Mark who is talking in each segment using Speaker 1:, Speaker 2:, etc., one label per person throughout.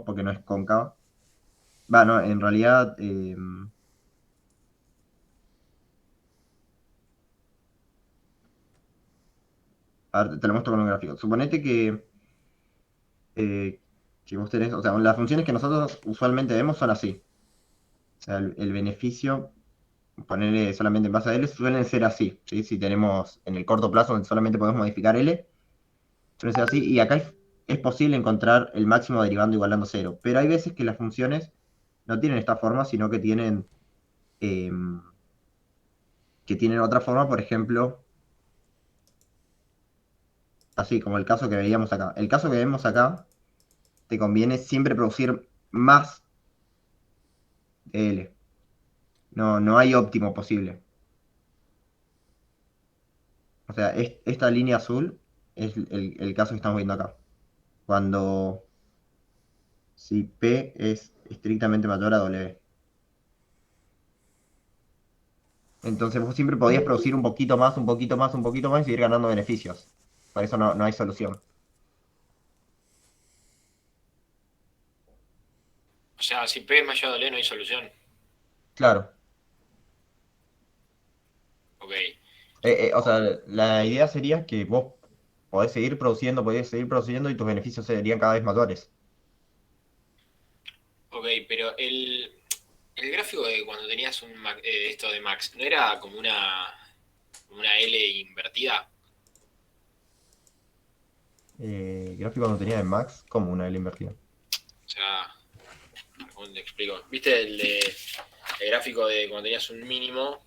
Speaker 1: porque no es cóncava. Va, no, en realidad, a ver, te lo muestro con un gráfico. Suponete eh, que vos tenés, o sea, las funciones que nosotros usualmente vemos son así. O sea, el beneficio, ponerle solamente en base a L, suelen ser así, ¿sí? Si tenemos en el corto plazo donde solamente podemos modificar L, suelen ser así. Y acá es posible encontrar el máximo derivando igualando cero. Pero hay veces que las funciones no tienen esta forma, sino eh, que tienen otra forma, por ejemplo, así como el caso que veíamos acá. El caso que vemos acá, te conviene siempre producir más de L. No, no hay óptimo posible. O sea, esta línea azul es el caso que estamos viendo acá. Cuando si P es estrictamente mayor a W. Entonces vos siempre podías producir un poquito más, un poquito más, un poquito más y ir ganando beneficios. Por eso no hay solución.
Speaker 2: O sea, si P es mayor a doble no hay solución.
Speaker 1: Claro.
Speaker 2: Ok.
Speaker 1: O sea, la idea sería que vos podés seguir produciendo y tus beneficios serían cada vez mayores.
Speaker 2: Ok, pero el gráfico de cuando tenías esto de Max, ¿no era como una L invertida?
Speaker 1: Gráfico cuando tenía de max como una L invertida.
Speaker 2: O sea, ¿cómo te explico? ¿Viste el gráfico de cuando tenías un mínimo,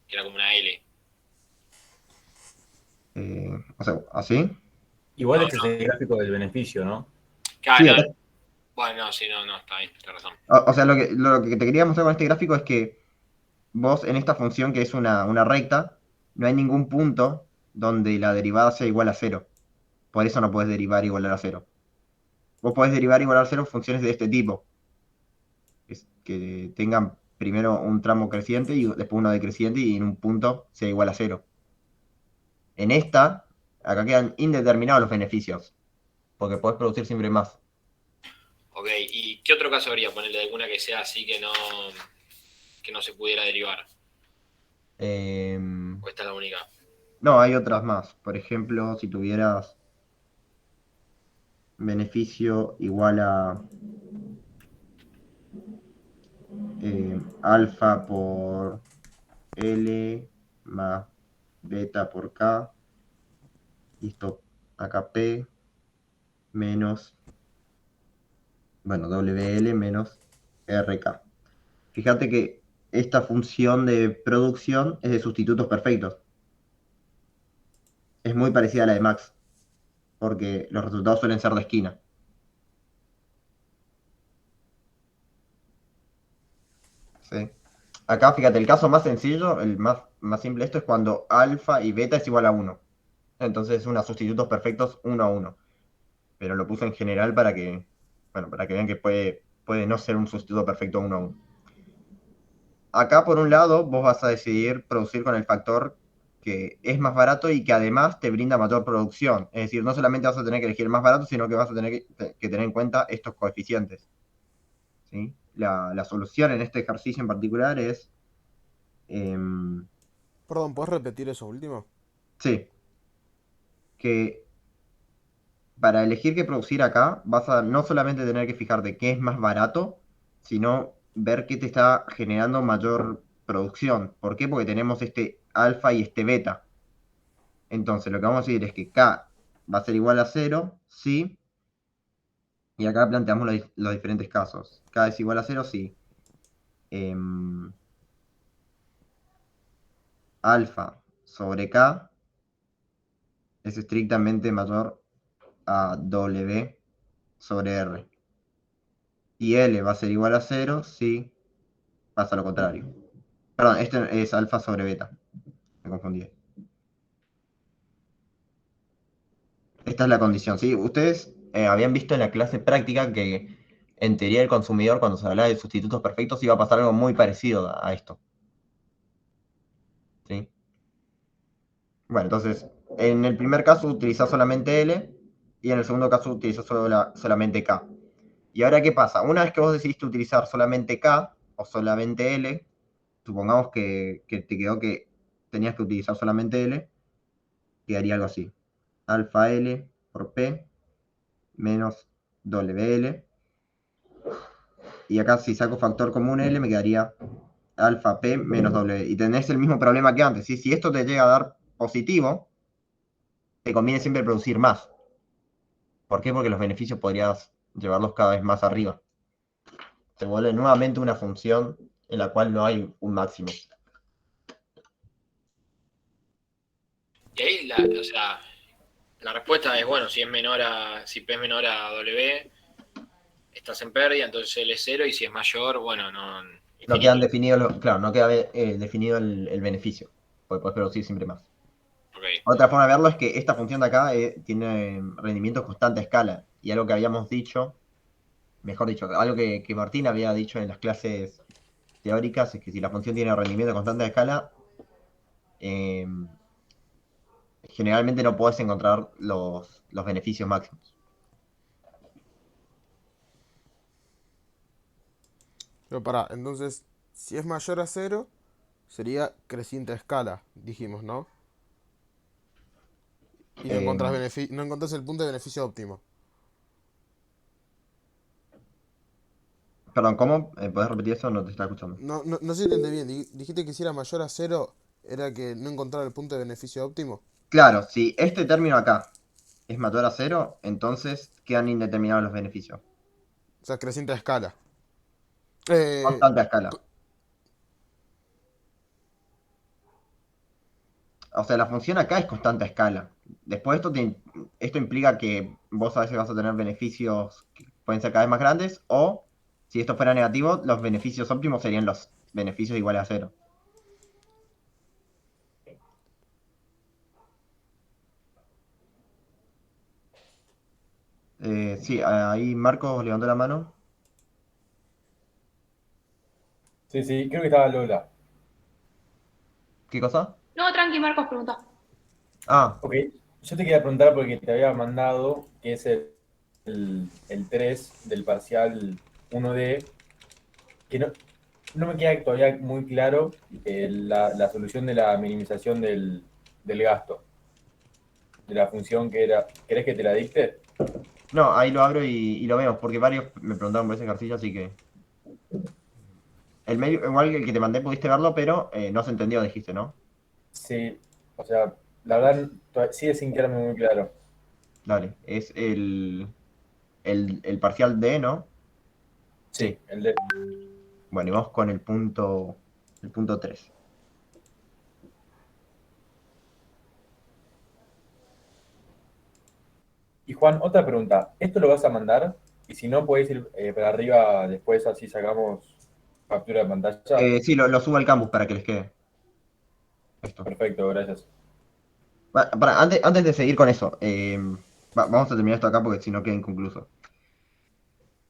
Speaker 2: que era como una L?
Speaker 1: O sea, ¿así?
Speaker 2: No,
Speaker 3: Igual este es
Speaker 2: no.
Speaker 3: el gráfico del beneficio, ¿no?
Speaker 2: Claro,
Speaker 1: Sí,
Speaker 2: no.
Speaker 1: acá.
Speaker 2: Bueno, no, sí, no, no, está bien, tienes razón.
Speaker 1: O sea, lo que te quería mostrar con este gráfico es que vos en esta función que es una recta, no hay ningún punto donde la derivada sea igual a cero. Por eso no podés derivar igualar a cero. Vos podés derivar igualar a cero funciones de este tipo, que tengan primero un tramo creciente y después uno decreciente y en un punto sea igual a cero. En esta, acá quedan indeterminados los beneficios, porque podés producir siempre más.
Speaker 2: Ok, ¿y qué otro caso habría? Ponerle alguna que sea así que no se pudiera derivar.
Speaker 1: Em,
Speaker 2: O esta es la única.
Speaker 1: no, hay otras más. Por ejemplo, si tuvieras beneficio igual a alfa por L más beta por K, y esto acá P menos, bueno, WL menos RK. Fíjate que esta función de producción es de sustitutos perfectos. Es muy parecida a la de Max, porque los resultados suelen ser de esquina. ¿Sí? Acá, fíjate, el caso más sencillo, más simple de esto es cuando alfa y beta es igual a uno. Entonces es unos sustitutos perfectos uno a uno. Pero lo puse en general bueno, para que vean que puede no ser un sustituto perfecto uno a uno. Acá, por un lado, vos vas a decidir producir con el factor que es más barato y que además te brinda mayor producción. Es decir, no solamente vas a tener que elegir el más barato, sino que vas a tener que tener en cuenta estos coeficientes. ¿Sí? La solución en este ejercicio en particular es, em,
Speaker 4: Perdón, ¿puedes repetir eso último?
Speaker 1: sí, que para elegir qué producir acá, vas a no solamente tener que fijarte qué es más barato, sino ver qué te está generando mayor producción. ¿Por qué? Porque tenemos este alfa y este beta. Entonces, lo que vamos a decir es que K va a ser igual a cero, sí, y acá planteamos los diferentes casos. K es igual a cero, sí. Em, alfa sobre K es estrictamente mayor a W sobre R. Y L va a ser igual a cero, sí, pasa lo contrario. Perdón, este es alfa sobre beta. Me confundí. Esta es la condición, ¿sí? Ustedes habían visto en la clase práctica que en teoría del consumidor, cuando se hablaba de sustitutos perfectos, iba a pasar algo muy parecido a esto, ¿sí? Bueno, entonces, en el primer caso utilizás solamente L y en el segundo caso utilizás solamente K. Y ahora, ¿qué pasa? Una vez que vos decidiste utilizar solamente K o solamente L, supongamos que te quedó que tenías que utilizar solamente L, quedaría algo así. Alfa L por P menos WL. Y acá si saco factor común L me quedaría alfa P menos W. Y tenés el mismo problema que antes. ¿Sí? Si esto te llega a dar positivo, te conviene siempre producir más. ¿Por qué? Porque los beneficios podrías llevarlos cada vez más arriba. Se vuelve nuevamente una función en la cual no hay un máximo.
Speaker 2: Y ahí, o sea, la respuesta es, bueno, si P es menor a W, estás en pérdida, entonces L es 0, y si es mayor, bueno, no,
Speaker 1: No quedan
Speaker 2: infinito.
Speaker 1: definidos, claro, no queda definido el beneficio. Porque puedes producir siempre más.
Speaker 2: Ok.
Speaker 1: Otra forma de verlo es que esta función de acá tiene rendimiento constante a escala. Y algo que habíamos dicho, mejor dicho, algo que Martín había dicho en las clases teóricas, es que si la función tiene rendimiento constante a escala, eh, generalmente no podés encontrar los beneficios máximos.
Speaker 4: Pero pará, entonces, si es mayor a cero, sería creciente a escala, dijimos, ¿no? Y no
Speaker 1: Eh,
Speaker 4: encontrás, no encontrás el punto de beneficio óptimo.
Speaker 1: Perdón, ¿cómo? ¿Podés repetir eso? No te estaba escuchando.
Speaker 4: No sé si entendí bien. Dijiste que si era mayor a cero, era que no encontraba el punto de beneficio óptimo.
Speaker 1: Claro, si este término acá es mayor a cero, entonces quedan indeterminados los beneficios.
Speaker 4: O sea, creciente a escala. Eh,
Speaker 1: Constante a escala. O sea, la función acá es constante a escala. Después esto implica que vos a veces vas a tener beneficios que pueden ser cada vez más grandes, o si esto fuera negativo, los beneficios óptimos serían los beneficios iguales a cero. Sí, ahí Marcos levantó la mano.
Speaker 3: Sí, sí, creo que estaba Lola.
Speaker 1: ¿Qué cosa?
Speaker 5: No, tranqui, Marcos pregunta.
Speaker 1: Ah,
Speaker 3: Ok, yo te quería preguntar porque te había mandado que es el 3 del parcial 1D, que no me queda todavía muy claro la solución de la minimización del gasto, de la función que era. ¿Querés que te la dicte?
Speaker 1: no, ahí lo abro y lo vemos, porque varios me preguntaron por ese ejercicio, así que... El medio, igual el que te mandé pudiste verlo, pero no se entendió, dijiste, ¿no?
Speaker 3: Sí, o sea, la verdad sigue sin quedarme muy claro.
Speaker 1: Dale, es el parcial D, ¿no?
Speaker 3: Sí, el de...
Speaker 1: Bueno, y vamos con el punto 3.
Speaker 3: Y Juan, otra pregunta. ¿Esto lo vas a mandar? Y si no, puedes ir para arriba después, así sacamos captura de pantalla.
Speaker 1: Sí, lo subo al campus para que les quede esto.
Speaker 3: Perfecto, gracias.
Speaker 1: Antes de seguir con eso, vamos a terminar esto acá porque si no queda inconcluso.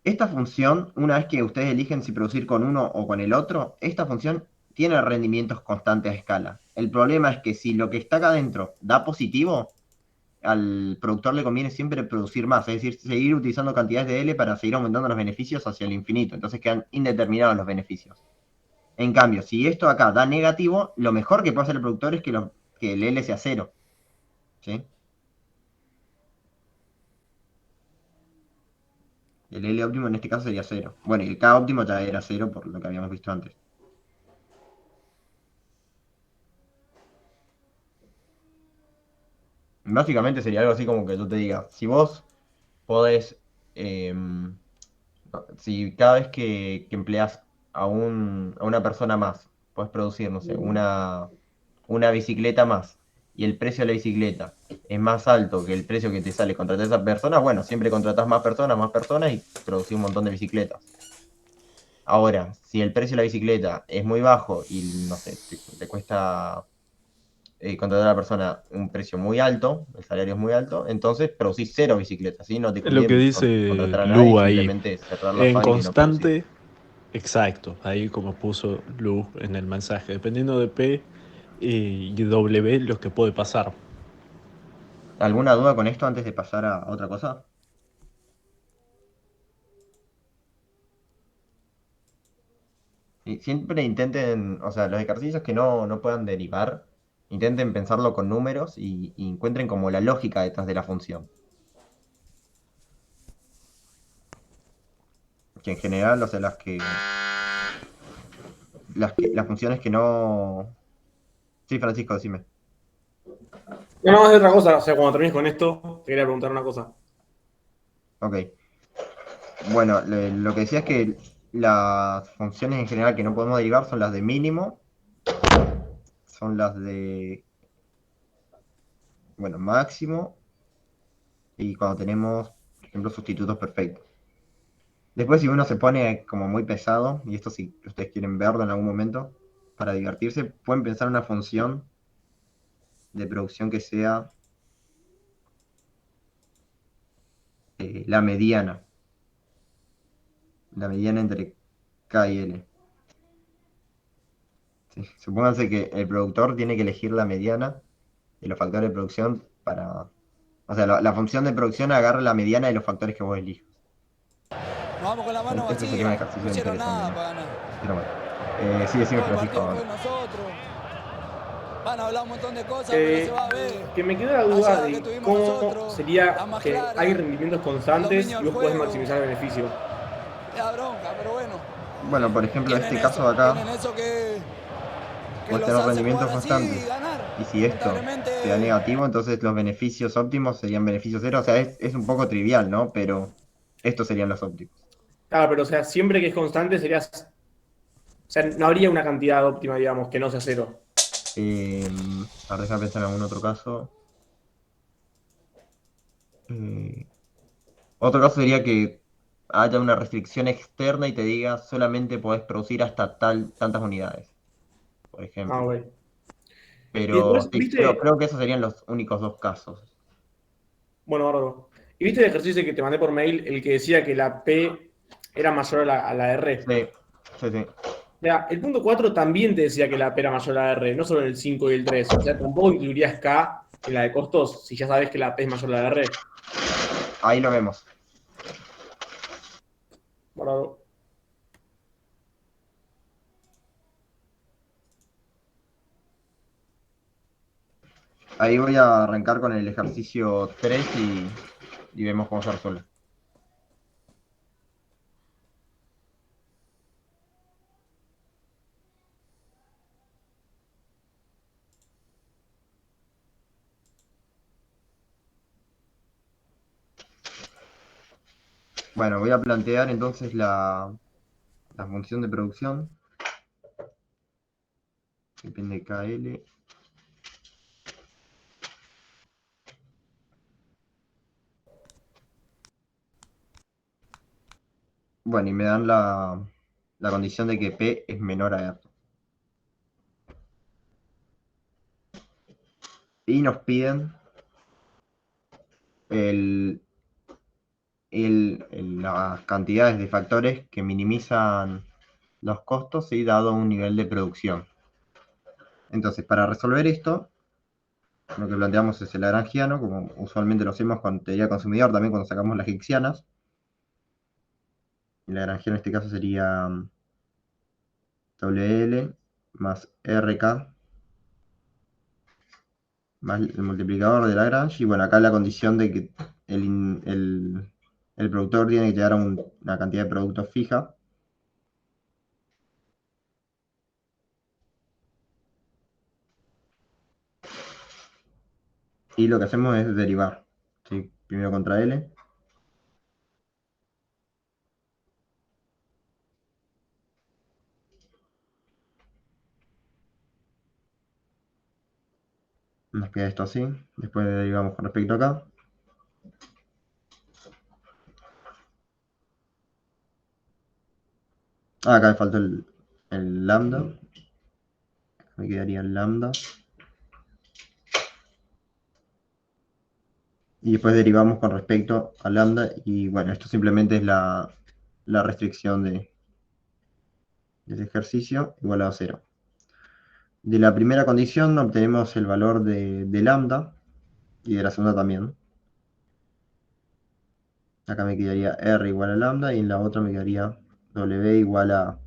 Speaker 1: Esta función, una vez que ustedes eligen si producir con uno o con el otro, esta función tiene rendimientos constantes a escala. El problema es que si lo que está acá adentro da positivo, al productor le conviene siempre producir más, es decir, seguir utilizando cantidades de L para seguir aumentando los beneficios hacia el infinito. Entonces quedan indeterminados los beneficios. En cambio, si esto acá da negativo, lo mejor que puede hacer el productor es que el L sea cero. ¿Sí? El L óptimo en este caso sería cero. Bueno, y el K óptimo ya era cero por lo que habíamos visto antes. Básicamente sería algo así como que yo te diga, si vos podés, si cada vez que empleas a una persona más, puedes producir, no sé, una bicicleta más, y el precio de la bicicleta es más alto que el precio que te sale contratar a esa persona, bueno, siempre contratás más personas y producís un montón de bicicletas. Ahora, si el precio de la bicicleta es muy bajo y, no sé, te cuesta contratar a la persona un precio muy alto, el salario es muy alto, entonces producís cero bicicletas, ¿sí? No te
Speaker 6: Es lo que
Speaker 1: conviene
Speaker 6: dice
Speaker 1: contratar a nadie y
Speaker 6: Lu ahí.
Speaker 1: simplemente cerrar la
Speaker 6: En
Speaker 1: fábrica y no producir.
Speaker 6: constante, exacto, ahí como puso Lu en el mensaje. Dependiendo de P y W, lo que puede pasar.
Speaker 1: ¿Alguna duda con esto antes de pasar a otra cosa? Y siempre intenten, o sea, los ejercicios que no puedan derivar, intenten pensarlo con números y encuentren como la lógica detrás de la función. Que en general, o sea, las funciones que no. Sí, Francisco, decime.
Speaker 5: No, no, es otra cosa. O sea, cuando termines con esto, te quería preguntar una cosa.
Speaker 1: Ok. Bueno, lo que decía es que las funciones en general que no podemos derivar son las de mínimo, son las de, bueno, máximo, y cuando tenemos, por ejemplo, sustitutos perfectos. Después, si uno se pone como muy pesado, y esto si ustedes quieren verlo en algún momento, para divertirse, pueden pensar una función de producción que sea la mediana entre K y L. Sí, supónganse que el productor tiene que elegir la mediana de los factores de producción para. O sea, la función de producción agarra la mediana de los factores que vos elijas.
Speaker 7: Nos vamos con la mano
Speaker 1: Este sería un
Speaker 7: vacía, no
Speaker 1: ejercicio
Speaker 7: hicieron
Speaker 1: interesante,
Speaker 7: nada
Speaker 1: ¿no?
Speaker 7: para ganar.
Speaker 1: Pero bueno. Sí, decime,
Speaker 7: Todo el
Speaker 1: Francisco,
Speaker 7: partido
Speaker 1: a
Speaker 7: fue
Speaker 1: ver.
Speaker 7: de nosotros. Van a hablar un montón de cosas, pero se
Speaker 5: Eh,
Speaker 7: va a ver.
Speaker 5: que me queda la
Speaker 7: La
Speaker 5: duda
Speaker 7: llegada que
Speaker 5: de
Speaker 7: tuvimos
Speaker 5: cómo
Speaker 7: nosotros, la
Speaker 5: sería
Speaker 7: más
Speaker 5: que
Speaker 7: clara,
Speaker 5: hay rendimientos
Speaker 7: el
Speaker 5: constantes
Speaker 7: dominio
Speaker 5: y
Speaker 7: del
Speaker 5: vos podés
Speaker 7: juego.
Speaker 5: maximizar el beneficio.
Speaker 7: Le da bronca, pero bueno.
Speaker 1: Bueno, por ejemplo,
Speaker 7: Tienen
Speaker 1: este
Speaker 7: eso,
Speaker 1: caso de acá,
Speaker 7: tienen eso que
Speaker 1: puedes
Speaker 7: los
Speaker 1: tener
Speaker 7: hace
Speaker 1: rendimientos
Speaker 7: jugar así
Speaker 1: constantes.
Speaker 7: y ganar.
Speaker 1: Y si esto
Speaker 7: Lamentablemente,
Speaker 1: te da negativo, entonces los beneficios óptimos serían beneficios cero. O sea, es un poco trivial, ¿no? Pero estos serían los óptimos.
Speaker 5: Claro, pero o sea, siempre que es constante serías. O sea, no habría una cantidad óptima, digamos, que no sea cero.
Speaker 1: A ver, déjame pensar en algún otro caso. Eh, Otro caso sería que haya una restricción externa y te diga solamente podés producir hasta tantas unidades, por
Speaker 5: Ah,
Speaker 1: ejemplo.
Speaker 5: ok. Y
Speaker 1: Pero
Speaker 5: después,
Speaker 1: sí, creo,
Speaker 5: viste.
Speaker 1: creo que esos serían los únicos dos casos.
Speaker 5: Bueno, bárbaro. ¿Y viste el ejercicio que te mandé por mail, el que decía que la P era mayor a la R?
Speaker 1: Sí, sí, sí.
Speaker 5: O sea, el punto 4 también te decía que la P era mayor a la R, no solo en el 5 y el 3. O sea, tampoco incluirías K en la de costos si ya sabes que la P es mayor a la R.
Speaker 1: Ahí lo vemos.
Speaker 5: Bárbaro.
Speaker 1: Ahí voy a arrancar con el ejercicio 3 y vemos cómo se resuelve. Bueno, voy a plantear entonces la función de producción. Depende de KL. Bueno, y me dan la condición de que P es menor a R. Y nos piden el, las cantidades de factores que minimizan los costos, ¿sí? Dado un nivel de producción. Entonces, para resolver esto, lo que planteamos es el lagrangiano, como usualmente lo hacemos con teoría consumidor, también cuando sacamos las hicksianas. El lagrangiano en este caso sería WL más RK más el multiplicador de Lagrange. Y bueno, acá la condición de que el productor tiene que llegar a una cantidad de productos fija. Y lo que hacemos es derivar, ¿sí? Primero contra L. Nos queda esto así. Después derivamos con respecto a acá. Acá me faltó el lambda. Me quedaría el lambda. Y después derivamos con respecto a lambda. Y bueno, esto simplemente es la restricción de ese ejercicio igual a 0. De la primera condición obtenemos el valor de lambda y de la segunda también. Acá me quedaría R igual a lambda y en la otra me quedaría W igual a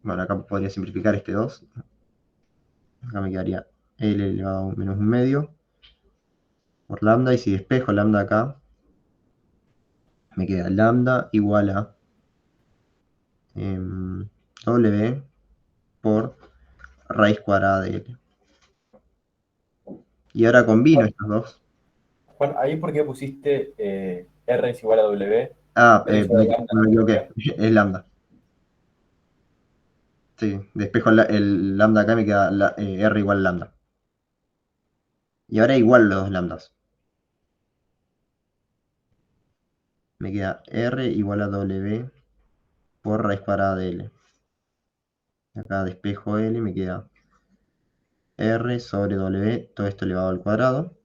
Speaker 1: Bueno, acá podría simplificar este 2. Acá me quedaría L elevado a menos un medio por lambda. Y si despejo lambda acá, me queda lambda igual a W por raíz cuadrada de L. Y ahora combino estos dos.
Speaker 3: Juan, ahí por qué pusiste R es igual a W,
Speaker 1: Ah,
Speaker 3: pero eso de
Speaker 1: me
Speaker 3: lambda
Speaker 1: me
Speaker 3: no quedó
Speaker 1: equivoqué.
Speaker 3: bien.
Speaker 1: Es lambda. Sí, despejo el lambda acá y me queda R igual a lambda. Y ahora igual los dos lambdas. Me queda R igual a W por raíz cuadrada de L. Acá despejo L y me queda R sobre W, todo esto elevado al cuadrado.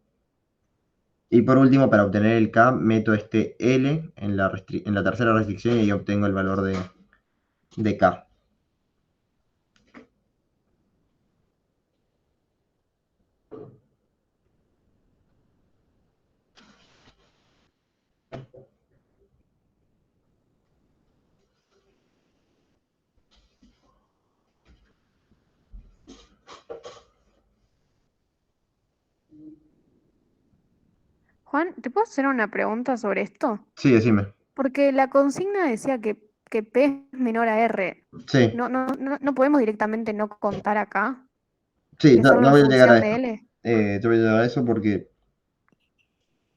Speaker 1: Y por último, para obtener el K, meto este L en la tercera restricción y ahí obtengo el valor de K.
Speaker 8: Juan, ¿te puedo hacer una pregunta sobre esto?
Speaker 1: Sí, decime.
Speaker 8: Porque la consigna decía que P es menor a R.
Speaker 1: Sí,
Speaker 8: No podemos directamente no contar acá,
Speaker 1: sí,
Speaker 8: que
Speaker 1: ya,
Speaker 8: solo
Speaker 1: ya
Speaker 8: una
Speaker 1: voy a llegar a
Speaker 8: función
Speaker 1: eso.
Speaker 8: de L.
Speaker 1: Yo voy a llegar a eso porque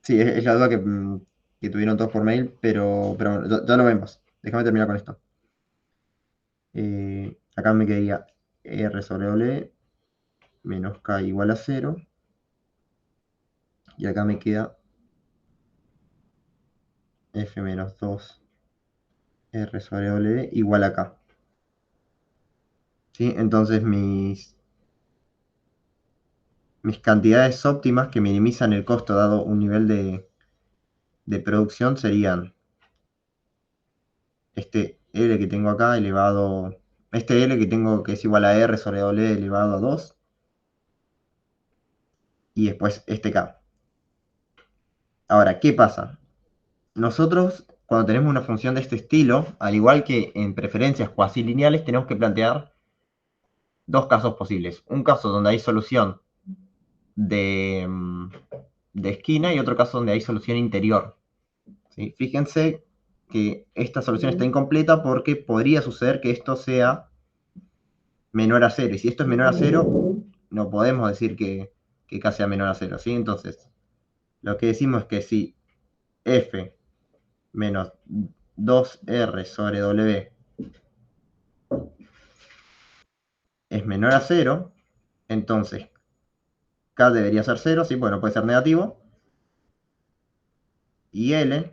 Speaker 1: sí, es la duda que tuvieron todos por mail, pero bueno, ya lo vemos. Déjame terminar con esto. Acá me quedaría R sobre W menos K igual a 0. Y acá me queda F menos 2 R sobre W igual a K. ¿Sí? Entonces mis cantidades óptimas que minimizan el costo dado un nivel de producción serían este L que tengo acá elevado, este L que tengo que es igual a R sobre W elevado a 2 y después este K. Ahora, ¿qué pasa? Nosotros, cuando tenemos una función de este estilo, al igual que en preferencias cuasi lineales, tenemos que plantear dos casos posibles. Un caso donde hay solución de, de esquina y otro caso donde hay solución interior. ¿Sí? Fíjense que esta solución está incompleta porque podría suceder que esto sea menor a 0. Y si esto es menor a 0, no podemos decir que K sea menor a 0. ¿Sí? Entonces, lo que decimos es que si f menos 2R sobre W es menor a 0, entonces K debería ser 0, ¿sí? Bueno, puede ser negativo. Y L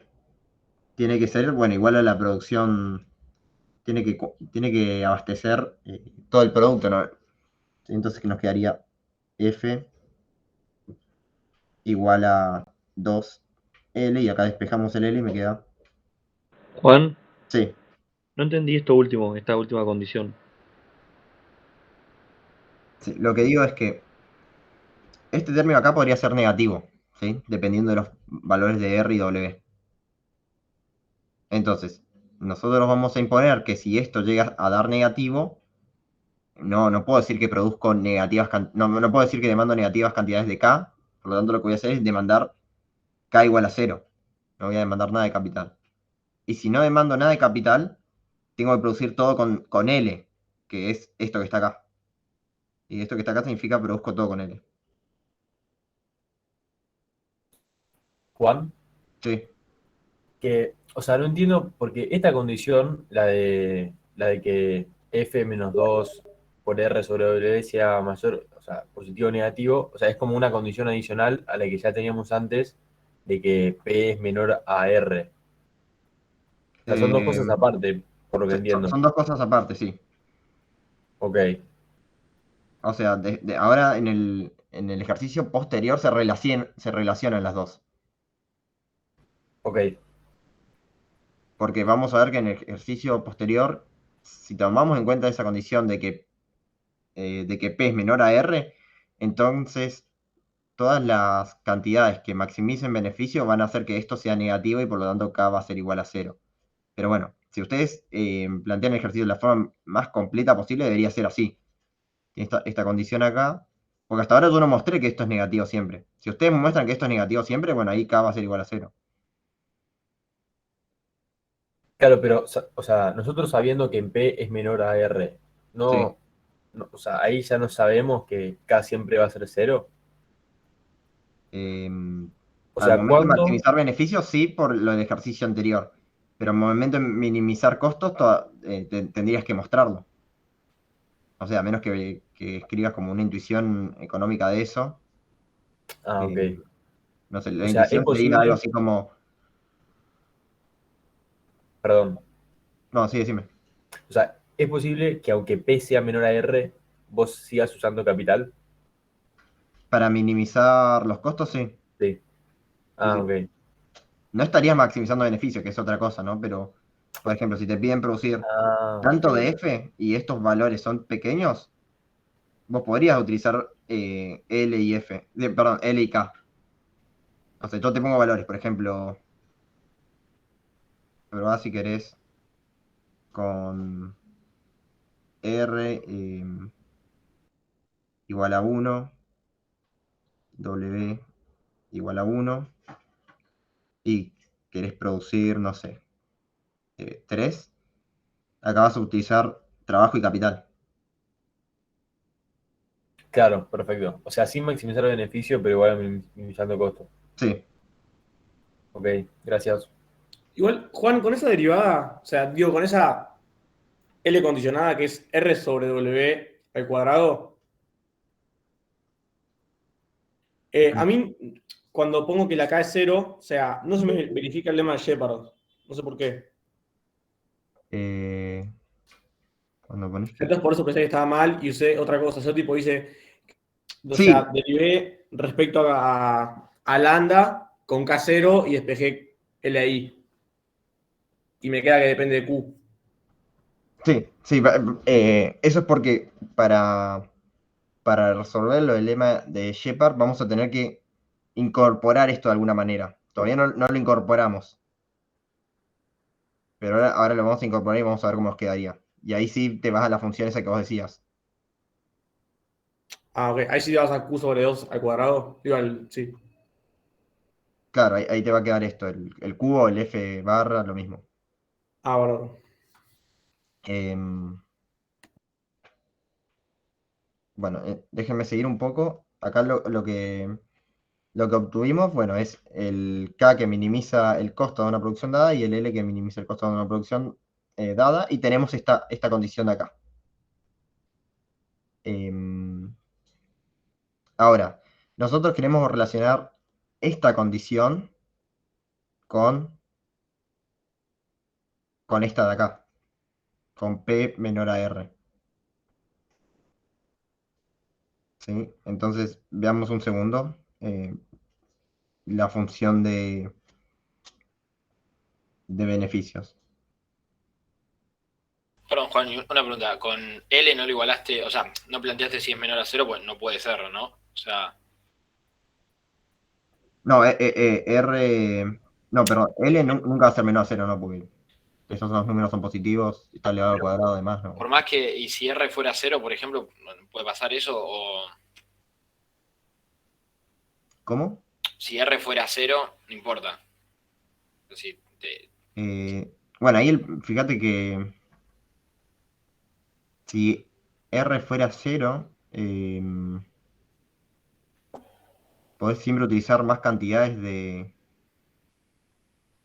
Speaker 1: tiene que ser, bueno, igual a la producción, tiene que abastecer todo el producto, ¿no? Entonces que nos quedaría F igual a 2L y acá despejamos el L y me queda,
Speaker 9: Juan,
Speaker 1: sí,
Speaker 9: no entendí esto último, esta última condición.
Speaker 1: sí. Lo que digo es que este término acá podría ser negativo, ¿sí? Dependiendo de los valores de R y W. Entonces, nosotros vamos a imponer que si esto llega a dar negativo, no puedo decir que produzco negativas, no puedo decir que demando negativas cantidades de K, por lo tanto lo que voy a hacer es demandar K igual a 0. No voy a demandar nada de capital. Y si no demando nada de capital, tengo que producir todo con L, que es esto que está acá. Y esto que está acá significa produzco todo con L.
Speaker 3: Juan,
Speaker 1: Sí,
Speaker 3: que, o sea, no entiendo porque esta condición, la de que F menos 2 por R sobre W sea mayor, o sea, positivo o negativo, o sea, es como una condición adicional a la que ya teníamos antes de que P es menor a R. O sea, son dos
Speaker 1: Eh,
Speaker 3: cosas aparte, por lo que entiendo.
Speaker 1: son dos cosas aparte, sí.
Speaker 3: Ok,
Speaker 1: O sea, ahora en el ejercicio posterior se relacionan las dos.
Speaker 3: ok.
Speaker 1: Porque vamos a ver que en el ejercicio posterior, si tomamos en cuenta esa condición de que P es menor a R, entonces todas las cantidades que maximicen beneficio van a hacer que esto sea negativo y por lo tanto K va a ser igual a 0. Pero bueno, si ustedes plantean el ejercicio de la forma más completa posible, debería ser así. Esta condición acá, porque hasta ahora yo no mostré que esto es negativo siempre. Si ustedes muestran que esto es negativo siempre, bueno, ahí K va a ser igual a 0.
Speaker 3: Claro, pero, o sea, nosotros sabiendo que en P es menor a R,
Speaker 1: Sí.
Speaker 3: o sea, ahí ya no sabemos que K siempre va a ser 0. O
Speaker 1: Al
Speaker 3: sea,
Speaker 1: momento de
Speaker 3: ¿cuándo?
Speaker 1: maximizar beneficios, sí, por lo del ejercicio anterior. Pero al momento de minimizar costos, tendrías que mostrarlo. O sea, a menos que escribas como una intuición económica de eso.
Speaker 3: Ah, ok.
Speaker 1: eh, no sé, la
Speaker 3: O sea, es
Speaker 1: intuición sería algo
Speaker 3: posible,
Speaker 1: así como.
Speaker 3: perdón,
Speaker 1: No, sí, decime.
Speaker 3: o sea, es posible que aunque P sea menor a R, vos sigas usando capital.
Speaker 1: Para minimizar los costos, sí.
Speaker 3: Sí.
Speaker 1: Sí,
Speaker 3: Ah,
Speaker 1: sí.
Speaker 3: ok.
Speaker 1: No estarías maximizando beneficios, que es otra cosa, ¿no? Pero, por ejemplo, si te piden producir
Speaker 3: Ah, ok.
Speaker 1: tanto de F y estos valores son pequeños, vos podrías utilizar L y F, perdón, L y K. O sea, yo te pongo valores, por ejemplo, probá si querés con R igual a 1, W igual a 1, y querés producir, no sé, 3, acá vas a utilizar trabajo y capital.
Speaker 3: Claro, perfecto. O sea, sin maximizar el beneficio, pero igual minimizando costos.
Speaker 1: Sí,
Speaker 3: Ok, gracias.
Speaker 5: Igual, Juan, con esa derivada, o sea, digo, con esa L condicionada que es R sobre W al cuadrado, a mí, cuando pongo que la K es 0, o sea, no se me verifica el lema de Shepard. No sé por qué.
Speaker 1: eh, cuando pones que...
Speaker 5: Entonces, por eso pensé que estaba mal y usé otra cosa. Yo, tipo, hice, o sea,
Speaker 1: Sí,
Speaker 5: derivé respecto a lambda con K0 y despejé L ahí. Y me queda que depende de Q.
Speaker 1: sí, sí, eso es porque para resolver el lema de Shepard vamos a tener que incorporar esto de alguna manera. Todavía no lo incorporamos, pero ahora lo vamos a incorporar y vamos a ver cómo nos quedaría. Y ahí sí te vas a la función esa que vos decías.
Speaker 5: Ah, ok. Ahí sí te vas a Q sobre 2 al cuadrado. Igual, sí.
Speaker 1: Claro, ahí te va a quedar esto, el cubo, el F barra, lo mismo.
Speaker 5: Ah, bueno.
Speaker 1: Em, bueno, déjenme seguir un poco. Acá lo que obtuvimos, bueno, es el K que minimiza el costo de una producción dada y el L que minimiza el costo de una producción dada. Y tenemos esta condición de acá. Em, ahora, nosotros queremos relacionar esta condición con esta de acá, con P menor a R. ¿Sí? Entonces, veamos un segundo la función de beneficios.
Speaker 2: Perdón, Juan, y una pregunta. Con L no lo igualaste, o sea, no planteaste si es menor a 0, pues no puede ser, ¿no? O sea,
Speaker 1: No, R. No, perdón, L nunca va a ser menor a cero, ¿no? Porque esos dos números son positivos, está elevado al
Speaker 2: pero
Speaker 1: cuadrado, además, ¿no?
Speaker 2: por más que, y si R fuera 0, por ejemplo, ¿puede pasar eso? O
Speaker 1: ¿Cómo?
Speaker 2: si R fuera 0, no importa. Es decir,
Speaker 1: Bueno, ahí fíjate que si R fuera cero, podés siempre utilizar más cantidades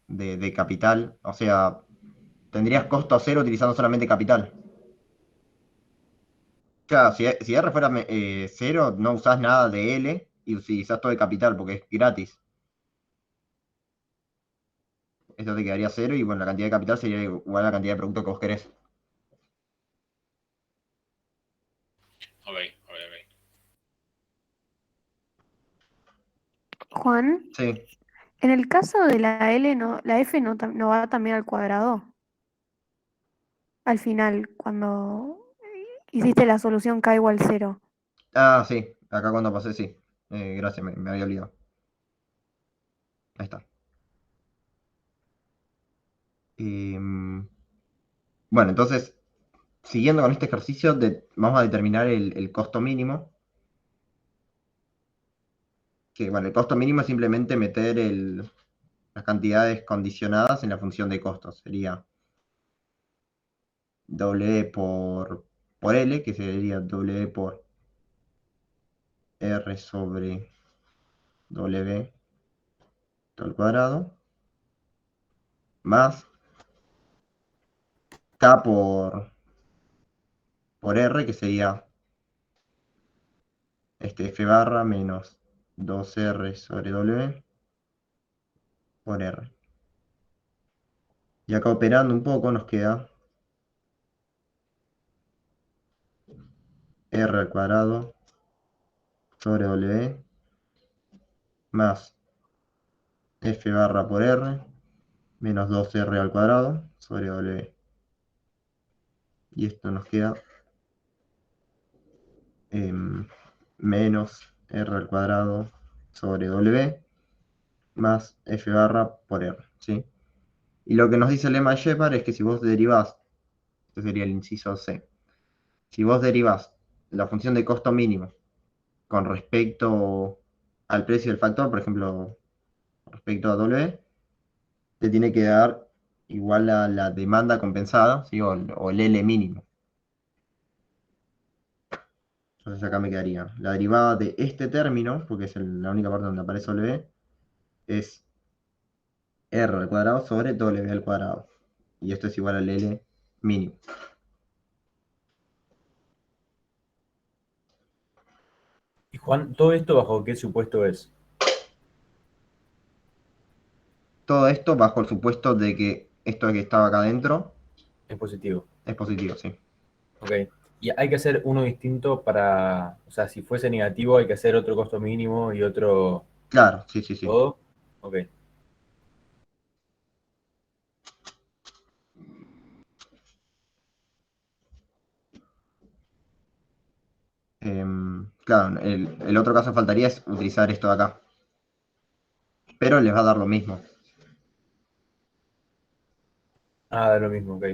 Speaker 1: de capital. O sea, tendrías costo cero utilizando solamente capital. Claro, si R fuera cero, no usás nada de L y utilizás todo de capital porque es gratis. Esto te quedaría cero y bueno, la cantidad de capital sería igual a la cantidad de producto que vos querés.
Speaker 2: ok, ok, ok.
Speaker 8: Juan,
Speaker 1: Sí.
Speaker 8: en el caso de la L, no, la F no va también al cuadrado. Al final, cuando hiciste la solución K igual cero.
Speaker 1: Ah, sí, acá cuando pasé, sí. Gracias, me había olvidado. Ahí está. Em, Bueno, entonces, siguiendo con este ejercicio, vamos a determinar el costo mínimo. Que, bueno, el costo mínimo es simplemente meter las cantidades condicionadas en la función de costos. Sería W por L, que sería W por R sobre W todo al cuadrado, más K por R, que sería F barra menos 2R sobre W por R. Y acá operando un poco nos queda R al cuadrado sobre W más F barra por R menos 2R al cuadrado sobre W. Y esto nos queda menos R al cuadrado sobre W más F barra por R, ¿sí? Y lo que nos dice el lema de Shepard es que si vos derivás, este sería el inciso C, si vos derivás la función de costo mínimo con respecto al precio del factor, por ejemplo, respecto a W, te tiene que dar igual a la demanda compensada, ¿sí? O el L mínimo. Entonces acá me quedaría la derivada de este término, porque es la única parte donde aparece W, es R al cuadrado sobre W al cuadrado. Y esto es igual al L mínimo.
Speaker 3: Y Juan, ¿todo esto bajo qué supuesto es?
Speaker 1: Todo esto bajo el supuesto de que esto que estaba acá adentro
Speaker 3: Es positivo.
Speaker 1: es positivo, sí.
Speaker 3: Ok. Y hay que hacer uno distinto para, o sea, si fuese negativo hay que hacer otro costo mínimo y otro
Speaker 1: Claro, sí, sí, sí.
Speaker 3: todo. Ok.
Speaker 1: Claro, el otro caso que faltaría es utilizar esto de acá. Pero les va a dar lo mismo.
Speaker 3: Ah, da lo mismo, ok.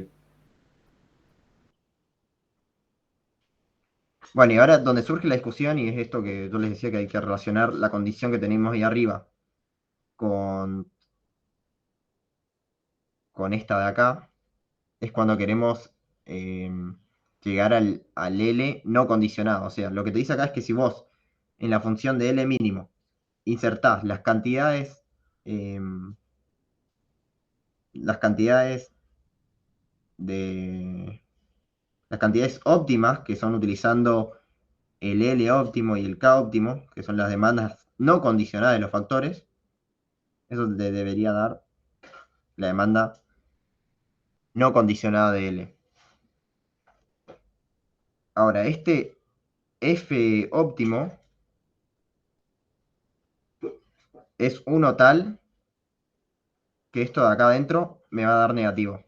Speaker 1: Bueno, y ahora donde surge la discusión, y es esto que yo les decía que hay que relacionar la condición que tenemos ahí arriba con, con esta de acá, es cuando queremos llegar al L no condicionado. O sea, lo que te dice acá es que si vos en la función de L mínimo insertás las cantidades de las cantidades óptimas, que son utilizando el L óptimo y el K óptimo, que son las demandas no condicionadas de los factores, eso te debería dar la demanda no condicionada de L. Ahora, este F óptimo es uno tal que esto de acá adentro me va a dar negativo.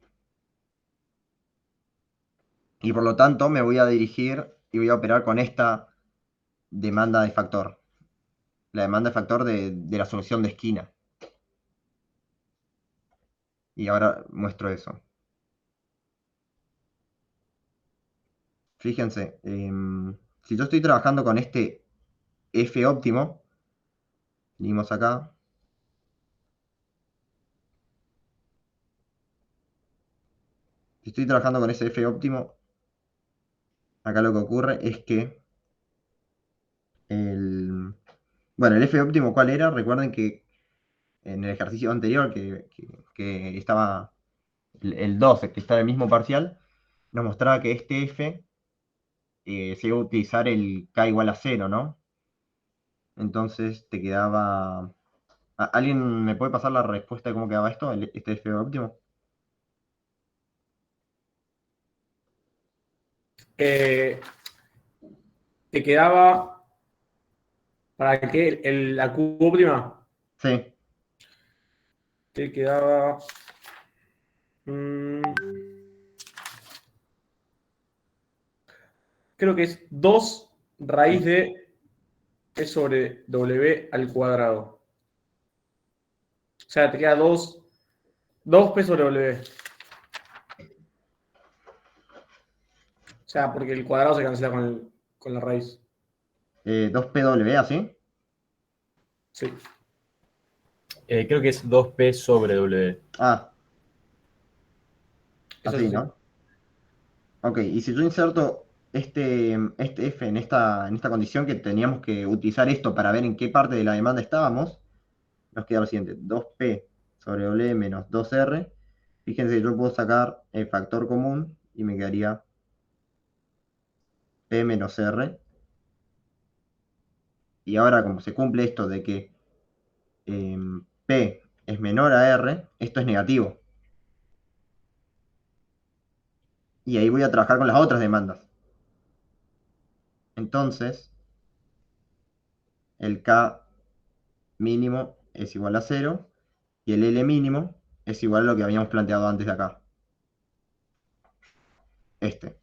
Speaker 1: Y por lo tanto me voy a dirigir y voy a operar con esta demanda de factor. La demanda de factor de la solución de esquina. Y ahora muestro eso. Fíjense, si yo estoy trabajando con este F óptimo, venimos acá. Si estoy trabajando con ese F óptimo, acá lo que ocurre es que bueno, el F óptimo, ¿cuál era? Recuerden que en el ejercicio anterior, que estaba el 12, que está en el mismo parcial, nos mostraba que este F se iba a utilizar el K igual a 0, ¿no? Entonces te quedaba... ¿Alguien me puede pasar la respuesta de cómo quedaba esto, este F óptimo?
Speaker 5: Te quedaba, ¿para qué? La Q óptima.
Speaker 1: Sí.
Speaker 5: Te quedaba... creo que es 2 raíz de E sobre W al cuadrado. O sea, te queda 2 P sobre W. sea, porque el cuadrado se cancela con la raíz.
Speaker 1: 2PW, ¿así?
Speaker 5: Sí.
Speaker 3: Creo que es 2P sobre W.
Speaker 1: Ah,
Speaker 5: Eso
Speaker 1: así,
Speaker 5: sí.
Speaker 1: ¿no? Ok, y si yo inserto este F en esta condición que teníamos que utilizar esto para ver en qué parte de la demanda estábamos, nos queda lo siguiente, 2P sobre W menos 2R. Fíjense que yo puedo sacar el factor común y me quedaría P menos R. Y ahora como se cumple esto de que P es menor a R, esto es negativo. Y ahí voy a trabajar con las otras demandas. Entonces, el K mínimo es igual a 0 y el L mínimo es igual a lo que habíamos planteado antes de acá. Este.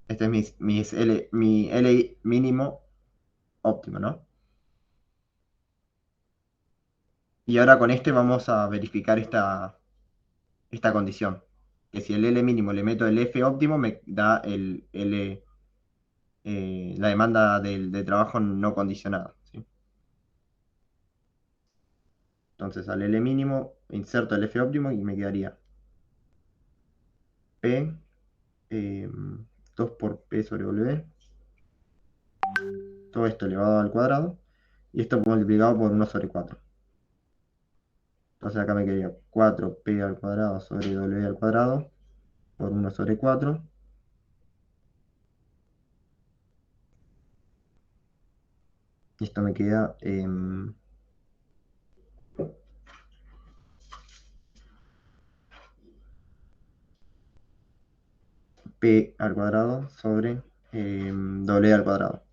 Speaker 1: Este es mi L mínimo óptimo, ¿no? Y ahora con este vamos a verificar esta condición. Que si el L mínimo le meto el F óptimo, me da el L, la demanda de trabajo no condicionada, ¿sí? Entonces al L mínimo inserto el F óptimo y me quedaría P 2 por P sobre W. Todo esto elevado al cuadrado. Y esto multiplicado por 1 sobre 4. Entonces acá me quedaría 4P al cuadrado sobre W al cuadrado por 1 sobre 4. Y esto me queda P al cuadrado sobre W al cuadrado.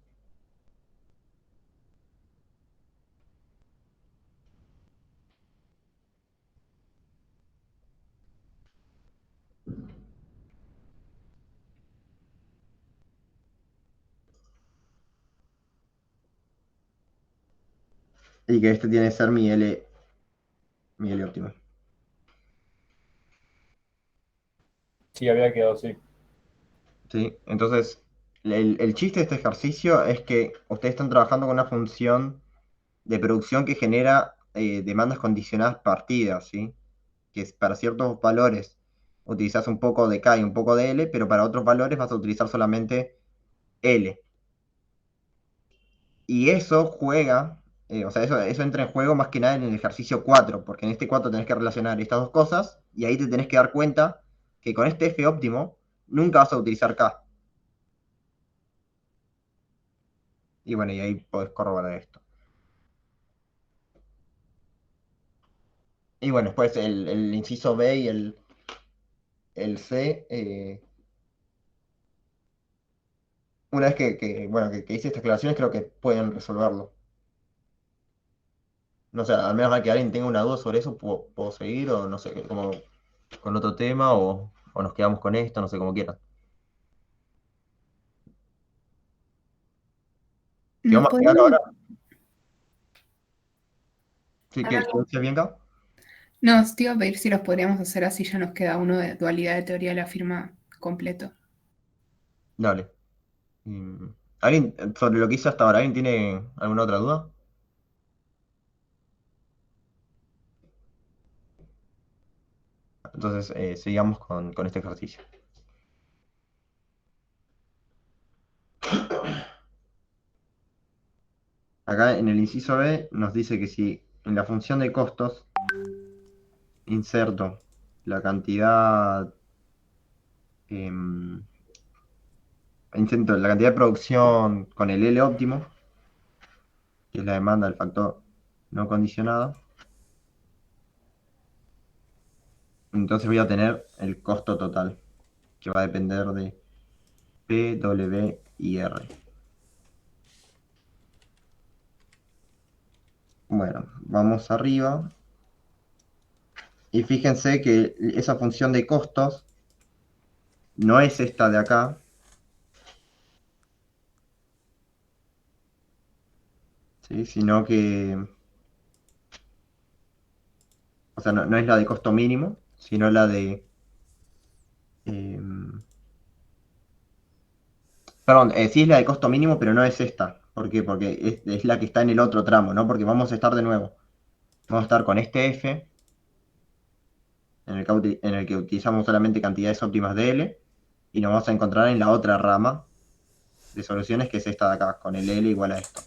Speaker 1: Y que este tiene que ser mi L óptimo.
Speaker 3: Sí, había quedado así.
Speaker 1: ¿Sí? Entonces, el chiste de este ejercicio es que ustedes están trabajando con una función de producción que genera demandas condicionadas partidas, ¿sí? Que es para ciertos valores utilizas un poco de K y un poco de L, pero para otros valores vas a utilizar solamente L. Y eso juega, o sea, eso entra en juego más que nada en el ejercicio 4, porque en este 4 tenés que relacionar estas dos cosas y ahí te tenés que dar cuenta que con este F óptimo nunca vas a utilizar K. Y bueno, y ahí podés corroborar esto. Y bueno, después el inciso B y el C, una vez bueno, que hice estas aclaraciones, creo que pueden resolverlo. No sé, al menos a que alguien tenga una duda sobre eso, puedo seguir o no sé, como con otro tema o nos quedamos con esto, no sé, como quieran. ¿Qué vamos a quedar ahora? Sí, ¿qué decías, Bianca?
Speaker 10: No, te iba a pedir si los podríamos hacer así, ya nos queda uno de dualidad de teoría de la firma completo.
Speaker 1: Dale. ¿Alguien, sobre lo que hice hasta ahora, alguien tiene alguna otra duda? Entonces, sigamos con este ejercicio. Acá en el inciso B nos dice que si en la función de costos inserto la cantidad, em, inserto la cantidad de producción con el L óptimo, que es la demanda del factor no condicionado, entonces voy a tener el costo total, que va a depender de P, W y R. Bueno, vamos arriba. Y fíjense que esa función de costos no es esta de acá, ¿sí? Sino que, o sea, no es la de costo mínimo, sino la de... perdón, sí es la de costo mínimo, pero no es esta. ¿Por qué? Porque es la que está en el otro tramo, ¿no? Porque vamos a estar de nuevo. Vamos a estar con este F, en el que utilizamos solamente cantidades óptimas de L, y nos vamos a encontrar en la otra rama de soluciones, que es esta de acá, con el L igual a esto.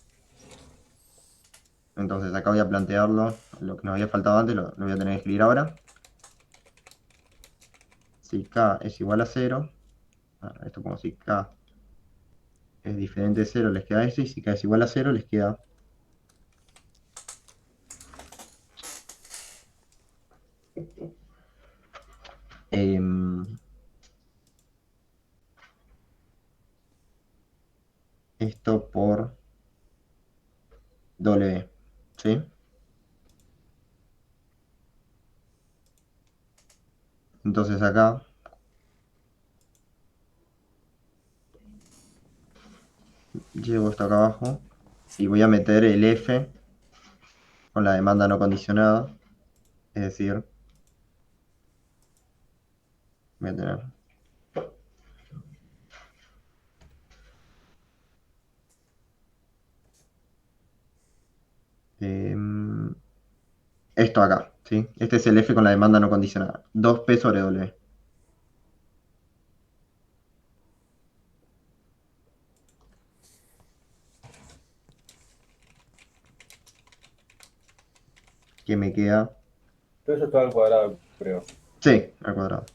Speaker 1: Entonces acá voy a plantearlo, lo que nos había faltado antes, lo voy a tener que escribir ahora. Si K es igual a 0, esto como si K es diferente de 0, les queda esto, y si K es igual a 0, les queda esto por W, ¿sí? Entonces acá llevo esto acá abajo y voy a meter el F con la demanda no condicionada, es decir, voy a tener esto acá, ¿sí? Este es el F con la demanda no condicionada, 2P sobre W. Que me queda,
Speaker 3: Todo eso está al cuadrado, creo.
Speaker 1: sí, al cuadrado.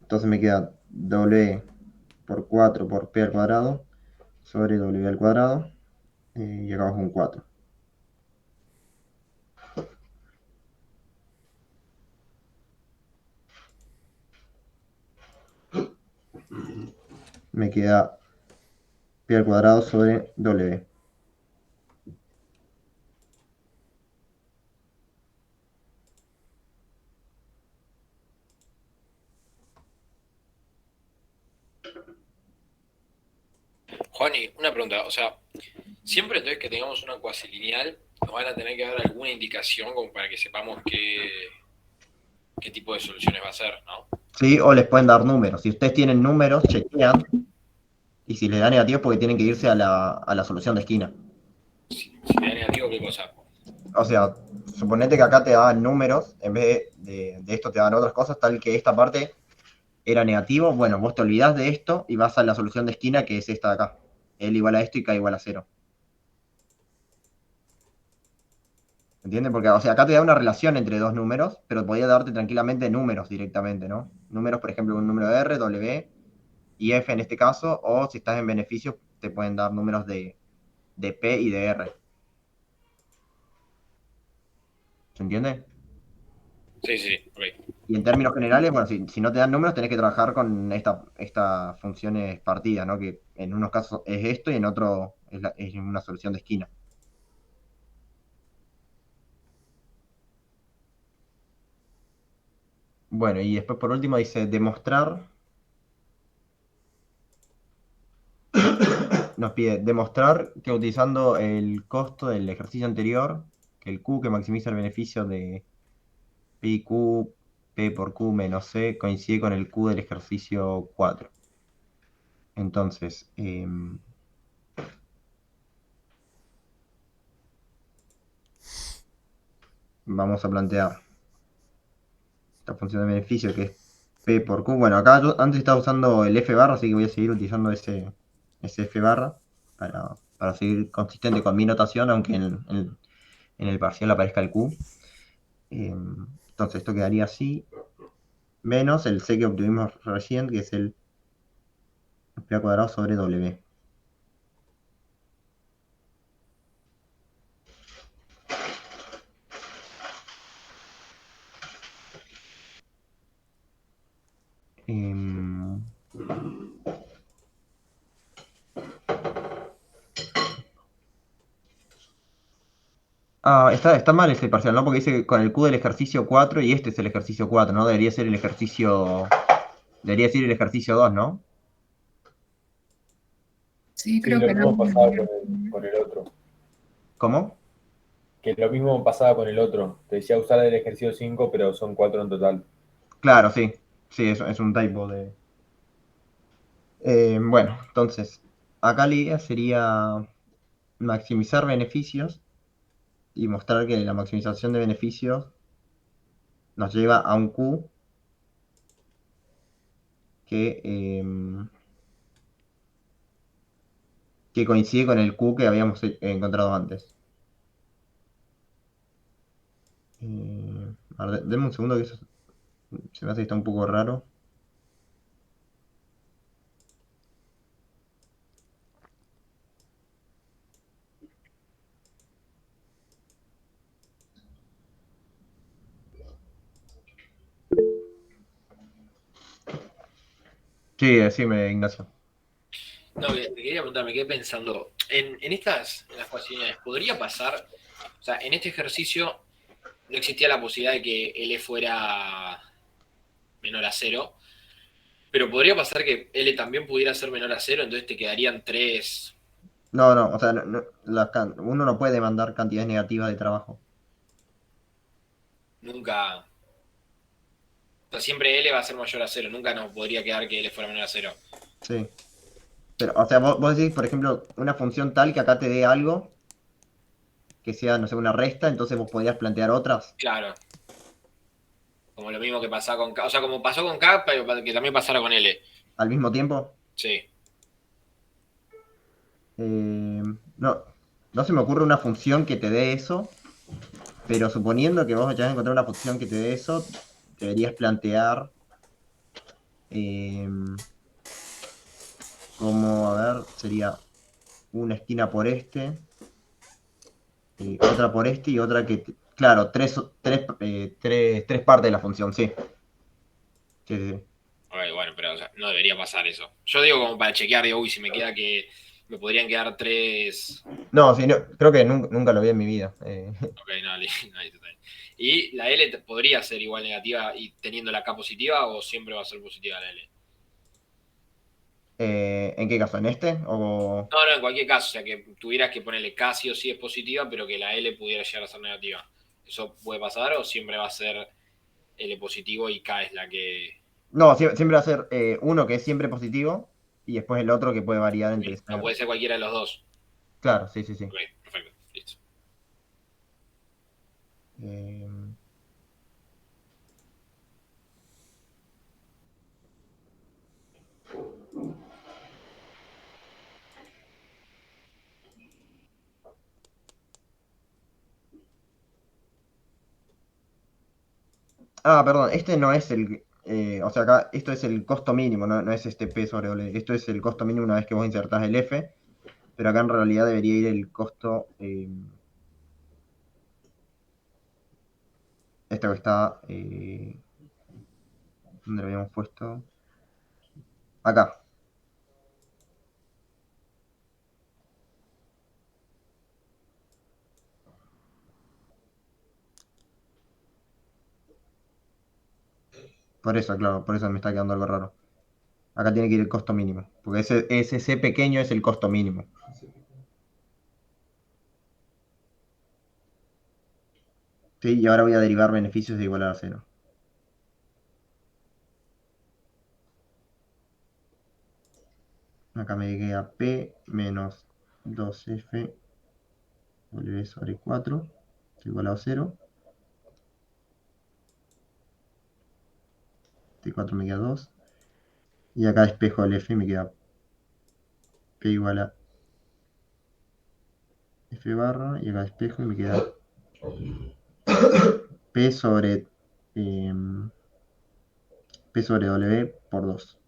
Speaker 1: Entonces me queda W por 4 por P al cuadrado sobre W al cuadrado, y acá abajo un 4. Me queda P al cuadrado sobre W.
Speaker 2: Juani, una pregunta, o sea, siempre entonces que tengamos una cuasilineal, nos van a tener que dar alguna indicación como para que sepamos qué tipo de soluciones va a ser, ¿no?
Speaker 1: ¿Sí? O les pueden dar números. Si ustedes tienen números, chequean. Y si les da negativo es porque tienen que irse a la solución de esquina.
Speaker 2: Si te da negativo, ¿qué cosa?
Speaker 1: O sea, suponete que acá te daban números, en vez de esto te daban otras cosas, tal que esta parte era negativo. Bueno, vos te olvidás de esto y vas a la solución de esquina, que es esta de acá. L igual a esto y K igual a 0. ¿Entienden? Porque, o sea, acá te da una relación entre dos números, pero podía darte tranquilamente números directamente, ¿no? Números, por ejemplo, un número de R, W y F en este caso, o si estás en beneficios, te pueden dar números de P y de R. ¿Se entiende?
Speaker 2: Sí, sí, ok.
Speaker 1: Y en términos generales, bueno, si no te dan números, tenés que trabajar con estas funciones partidas, ¿no? Que en unos casos es esto y en otro es una solución de esquina. Bueno, y después por último dice demostrar. Nos pide demostrar que utilizando el costo del ejercicio anterior, que el Q que maximiza el beneficio de pi Q, P por Q menos C, coincide con el Q del ejercicio 4. Entonces, vamos a plantear esta función de beneficio que es P por Q. Bueno, acá yo antes estaba usando el F barra, así que voy a seguir utilizando ese F barra para seguir consistente con mi notación, aunque en el parcial aparezca el Q. Entonces esto quedaría así, menos el C que obtuvimos recién, que es el P al cuadrado sobre W. Em, está mal este parcial, ¿no? Porque dice con el Q del ejercicio 4 y este es el ejercicio 4, ¿no? Debería ser el ejercicio... Debería decir el ejercicio 2, ¿no?
Speaker 10: Sí,
Speaker 3: Sí,
Speaker 10: creo
Speaker 3: lo
Speaker 10: que no.
Speaker 3: mismo pasaba con el otro.
Speaker 1: ¿Cómo?
Speaker 3: Que lo mismo pasaba con el otro. Te decía usar el ejercicio 5, pero son 4 en total.
Speaker 1: Claro, sí. Sí, es un typo de. Bueno, entonces, acá la idea sería maximizar beneficios y mostrar que la maximización de beneficios nos lleva a un Q que, que coincide con el Q que habíamos encontrado antes. A ver, denme un segundo que eso se me hace que está un poco raro. Sí, decime, Ignacio.
Speaker 2: No, te quería preguntar, me quedé pensando, en las cuestiones, ¿podría pasar, o sea, en este ejercicio no existía la posibilidad de que L fuera menor a cero, pero podría pasar que L también pudiera ser menor a cero, entonces te quedarían tres,
Speaker 1: No, no, o sea, uno no puede mandar cantidades negativas de trabajo.
Speaker 2: nunca, o sea, siempre L va a ser mayor a cero, nunca nos podría quedar que L fuera menor a cero.
Speaker 1: Sí. Pero, o sea, vos decís, por ejemplo, una función tal que acá te dé algo, que sea, no sé, una resta, entonces vos podrías plantear otras
Speaker 2: Claro, como lo mismo que pasaba con K, o sea, como pasó con K, pero que también pasara con L.
Speaker 1: al mismo tiempo.
Speaker 2: Sí,
Speaker 1: No, no se me ocurre una función que te dé eso, pero suponiendo que vos hayas encontrado una función que te dé eso, deberías plantear eh, como, a ver, sería una esquina por este, otra por este y otra que, claro, tres partes de la función, sí. Sí, sí, sí.
Speaker 2: ok, bueno, pero o sea, no debería pasar eso. Yo digo como para chequear, digo, uy, si me queda que me podrían quedar tres.
Speaker 1: No, sí, creo que nunca lo vi en mi vida.
Speaker 2: Ok, no, no, está bien. ¿Y la L podría ser igual negativa y teniendo la K positiva o siempre va a ser positiva la L?
Speaker 1: ¿En qué caso? ¿En este? O...
Speaker 2: No, no, en cualquier caso, o sea, que tuvieras que ponerle K sí o sí es positiva, pero que la L pudiera llegar a ser negativa. ¿Eso puede pasar o siempre va a ser L positivo y K es la que...
Speaker 1: No, siempre va a ser uno que es siempre positivo y después el otro que puede variar
Speaker 2: Ok,
Speaker 1: entre
Speaker 2: no
Speaker 1: ser...
Speaker 2: puede ser cualquiera de los dos.
Speaker 1: Claro, sí, sí, sí.
Speaker 2: Ok, perfecto, listo.
Speaker 1: Eh, perdón, este no es el... o sea, acá esto es el costo mínimo, no es este P sobre W. Esto es el costo mínimo una vez que vos insertás el F, pero acá en realidad debería ir el costo... esto que está... ¿dónde lo habíamos puesto? Acá. Por eso, claro, por eso me está quedando algo raro. Acá tiene que ir el costo mínimo, porque ese C pequeño es el costo mínimo. Sí, y ahora voy a derivar beneficios de igualar a cero. Acá me queda P menos 2F W sobre 4, igual a 0. T4 me queda 2. Y acá despejo el F y me queda P igual a F barra. Y acá despejo y me queda P sobre, P sobre W por 2.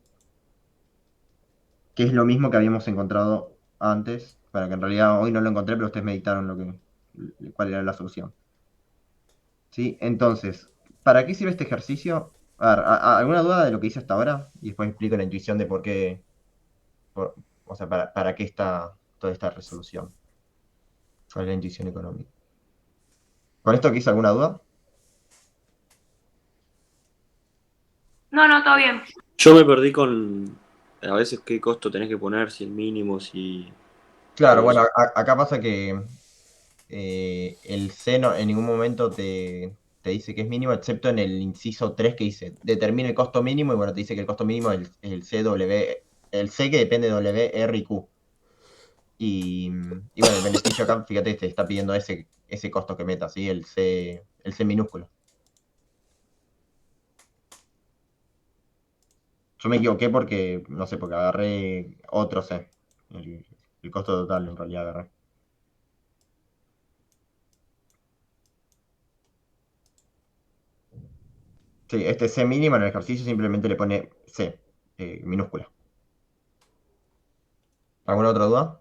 Speaker 1: Que es lo mismo que habíamos encontrado antes. Para que en realidad hoy no lo encontré, pero ustedes me dictaron cuál era la solución. ¿Sí? Entonces, ¿para qué sirve este ejercicio? A ver, ¿alguna duda de lo que hice hasta ahora? Y después explico la intuición de por qué, o sea, para qué está toda esta resolución. ¿Cuál es la intuición económica? ¿Con esto que hice alguna duda?
Speaker 8: No, no, todo bien.
Speaker 9: Yo me perdí con a veces qué costo tenés que poner, si el mínimo, si
Speaker 1: Claro,
Speaker 9: todo
Speaker 1: bueno,
Speaker 9: eso.
Speaker 1: acá pasa que el seno en ningún momento te dice que es mínimo, excepto en el inciso 3 que dice, determina el costo mínimo, y bueno, te dice que el costo mínimo es el CW, el C que depende de W, R y Q. Y bueno, el beneficio acá, fíjate, te está pidiendo ese costo que metas, ¿sí? El C minúsculo. Yo me equivoqué porque, no sé, porque agarré otro C. El costo total en realidad agarré. Sí, este C mínimo en el ejercicio simplemente le pone C, minúscula. ¿Alguna otra duda?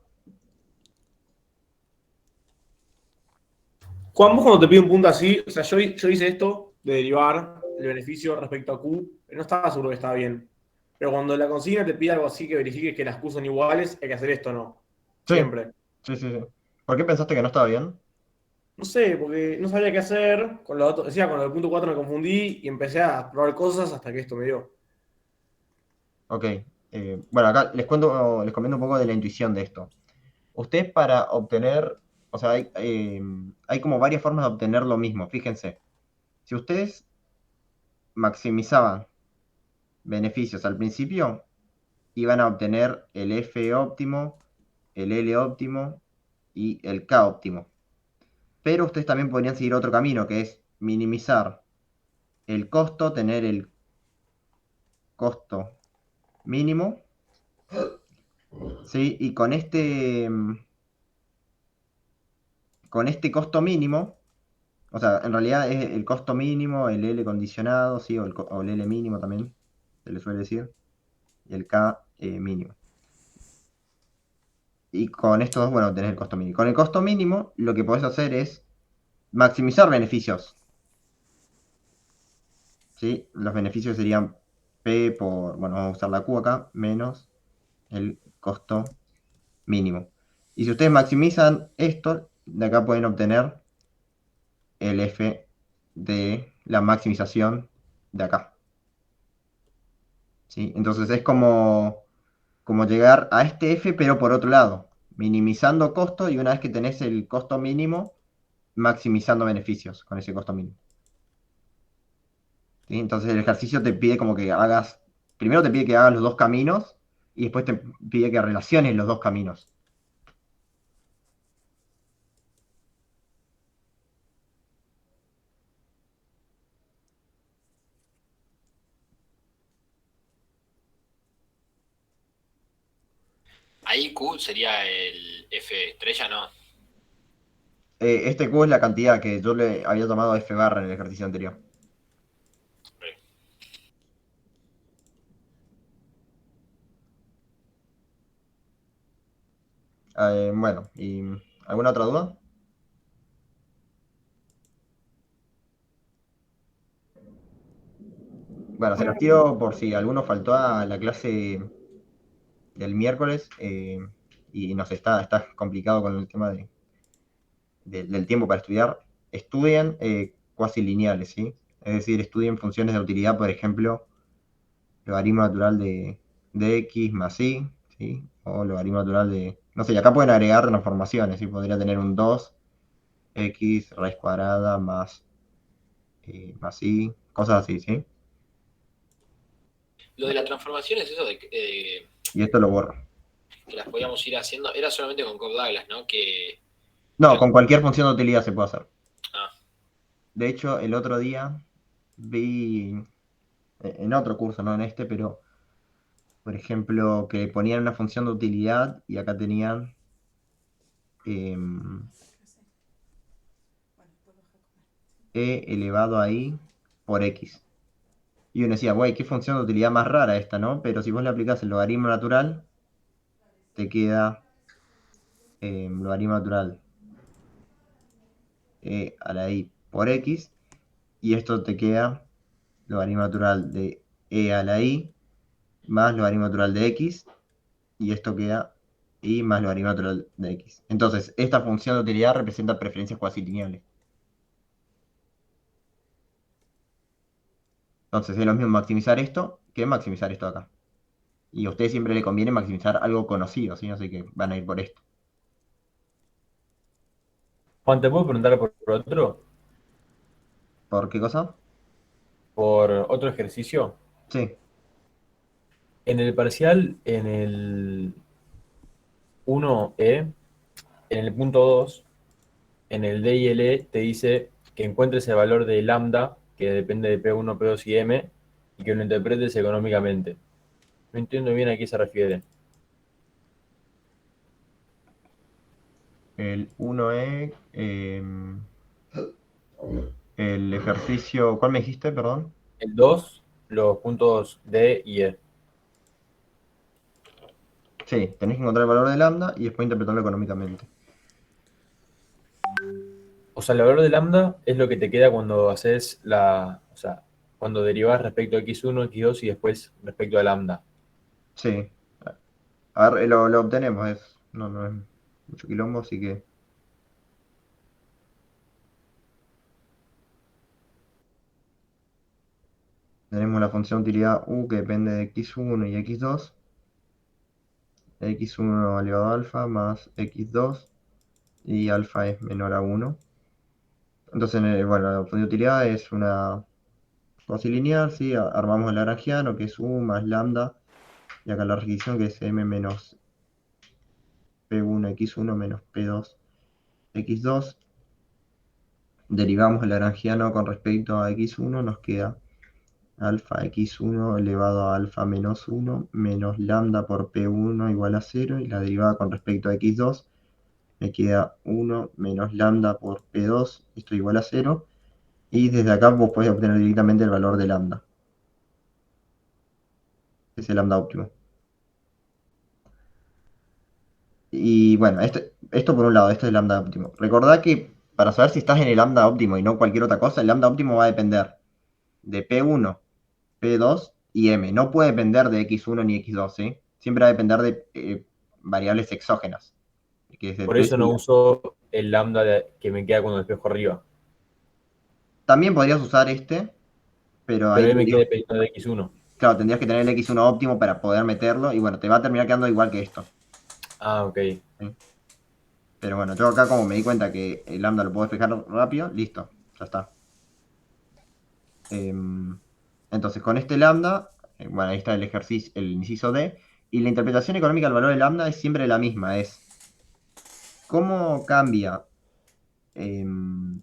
Speaker 5: Juan, vos cuando te pide un punto así, o sea, yo hice esto de derivar el beneficio respecto a Q, no estaba seguro que estaba bien. Pero cuando la consigna te pide algo así que verifiques que las Q son iguales, hay que hacer esto, ¿no?
Speaker 1: Sí,
Speaker 5: Siempre.
Speaker 1: sí, sí, sí. ¿Por qué pensaste que no estaba bien?
Speaker 5: No sé, porque no sabía qué hacer. Con los datos, decía, con el punto 4 me confundí y empecé a probar cosas hasta que esto me dio.
Speaker 1: Ok. Bueno, acá les comento un poco de la intuición de esto. Ustedes para obtener, o sea, hay como varias formas de obtener lo mismo, fíjense. Si ustedes maximizaban beneficios al principio, iban a obtener el F óptimo, el L óptimo y el K óptimo. Pero ustedes también podrían seguir otro camino, que es minimizar el costo, tener el costo mínimo, ¿sí? Y con este costo mínimo, o sea, en realidad es el costo mínimo, el L condicionado, ¿sí? O el L mínimo también, se le suele decir, y el K mínimo. Y con estos dos, bueno, tenés el costo mínimo. Con el costo mínimo, lo que podés hacer es maximizar beneficios, ¿sí? Los beneficios serían P por, bueno, vamos a usar la Q acá, menos el costo mínimo. Y si ustedes maximizan esto, de acá pueden obtener el F de la maximización de acá, ¿sí? Entonces es como llegar a este F, pero por otro lado, minimizando costo, y una vez que tenés el costo mínimo, maximizando beneficios con ese costo mínimo. ¿Sí? Entonces el ejercicio te pide como que hagas, primero te pide que hagas los dos caminos y después te pide que relaciones los dos caminos.
Speaker 2: Ahí Q sería el F estrella, ¿no?
Speaker 1: Este Q es la cantidad que yo le había tomado F barra en el ejercicio anterior. Bueno, ¿y alguna otra duda? Bueno, se los tiro por si alguno faltó a la clase del miércoles y nos está complicado con el tema del tiempo para estudiar. Estudien cuasi lineales, ¿sí? Es decir, estudien funciones de utilidad, por ejemplo, logaritmo natural de x más y, ¿sí? O logaritmo natural de, no sé, y acá pueden agregar transformaciones, ¿sí? Podría tener un 2x raíz cuadrada más y, cosas así, ¿sí?
Speaker 2: Lo de la transformación es eso de
Speaker 1: Y esto lo borro.
Speaker 2: que las podíamos ir haciendo. Era solamente con Cobb Douglas, ¿no?
Speaker 1: No, con cualquier función de utilidad se puede hacer.
Speaker 2: Ah,
Speaker 1: De hecho, el otro día vi en otro curso, no en este, pero por ejemplo, que ponían una función de utilidad y acá tenían e elevado a i por x. Y uno decía, güey, qué función de utilidad más rara esta, ¿no? Pero si vos le aplicás el logaritmo natural, te queda logaritmo natural a la i por x, y esto te queda logaritmo natural de e a la i más logaritmo natural de x, y esto queda y más logaritmo natural de x. Entonces, esta función de utilidad representa preferencias cuasi lineales. Entonces, es lo mismo maximizar esto que maximizar esto de acá. Y a ustedes siempre le conviene maximizar algo conocido, ¿sí? Así que van a ir por esto.
Speaker 3: Juan, ¿te puedo preguntar por otro?
Speaker 1: ¿Por qué cosa?
Speaker 3: ¿Por otro ejercicio?
Speaker 1: Sí.
Speaker 3: En el parcial, en el 1E, en el punto 2, en el D y el E, te dice que encuentres el valor de lambda, que depende de P1, P2 y M, y que lo interpretes económicamente. No entiendo bien a qué se refiere.
Speaker 1: El 1E, el ejercicio, ¿cuál me dijiste, perdón?
Speaker 3: El 2, los puntos D y E.
Speaker 1: Sí, tenés que encontrar el valor de lambda y después interpretarlo económicamente.
Speaker 3: O sea, el valor de lambda es lo que te queda cuando haces la. O sea, cuando derivas respecto a x1, x2 y después respecto a lambda.
Speaker 1: Sí. A ver, lo obtenemos, no es mucho quilombo, así que tenemos la función de utilidad u que depende de x1 y x2, x1 elevado a alfa más x2 y alfa es menor a 1. Entonces, bueno, la función de utilidad es una cuasi-lineal, ¿sí? Armamos el lagrangiano, que es u más lambda, y acá la restricción que es m menos p1 x1 menos p2 x2. Derivamos el lagrangiano con respecto a x1, nos queda alfa x1 elevado a alfa menos 1 menos lambda por p1 igual a 0, y la derivada con respecto a x2 me queda 1 menos lambda por p2, esto igual a 0, y desde acá vos podés obtener directamente el valor de lambda, que es el lambda óptimo. Y bueno, esto por un lado, esto es el lambda óptimo. Recordá que para saber si estás en el lambda óptimo y no cualquier otra cosa, el lambda óptimo va a depender de P1, P2 y M. No puede depender de X1 ni X2, ¿sí? Siempre va a depender de variables exógenas, que es el
Speaker 3: Por eso
Speaker 1: precio.
Speaker 3: no uso el lambda que me queda cuando despejo arriba.
Speaker 1: También podrías usar este, pero
Speaker 3: Pero
Speaker 1: ahí
Speaker 3: ahí me queda dependiendo de x1.
Speaker 1: claro, tendrías que tener el X1 óptimo para poder meterlo, y bueno, te va a terminar quedando igual que esto.
Speaker 3: Ah, ok.
Speaker 1: ¿Sí? Pero bueno, yo acá como me di cuenta que el lambda lo puedo despejar rápido, listo, ya está. Entonces, con este lambda, bueno, ahí está el ejercicio, el inciso D, y la interpretación económica del valor de lambda es siempre la misma, es cómo cambia, em,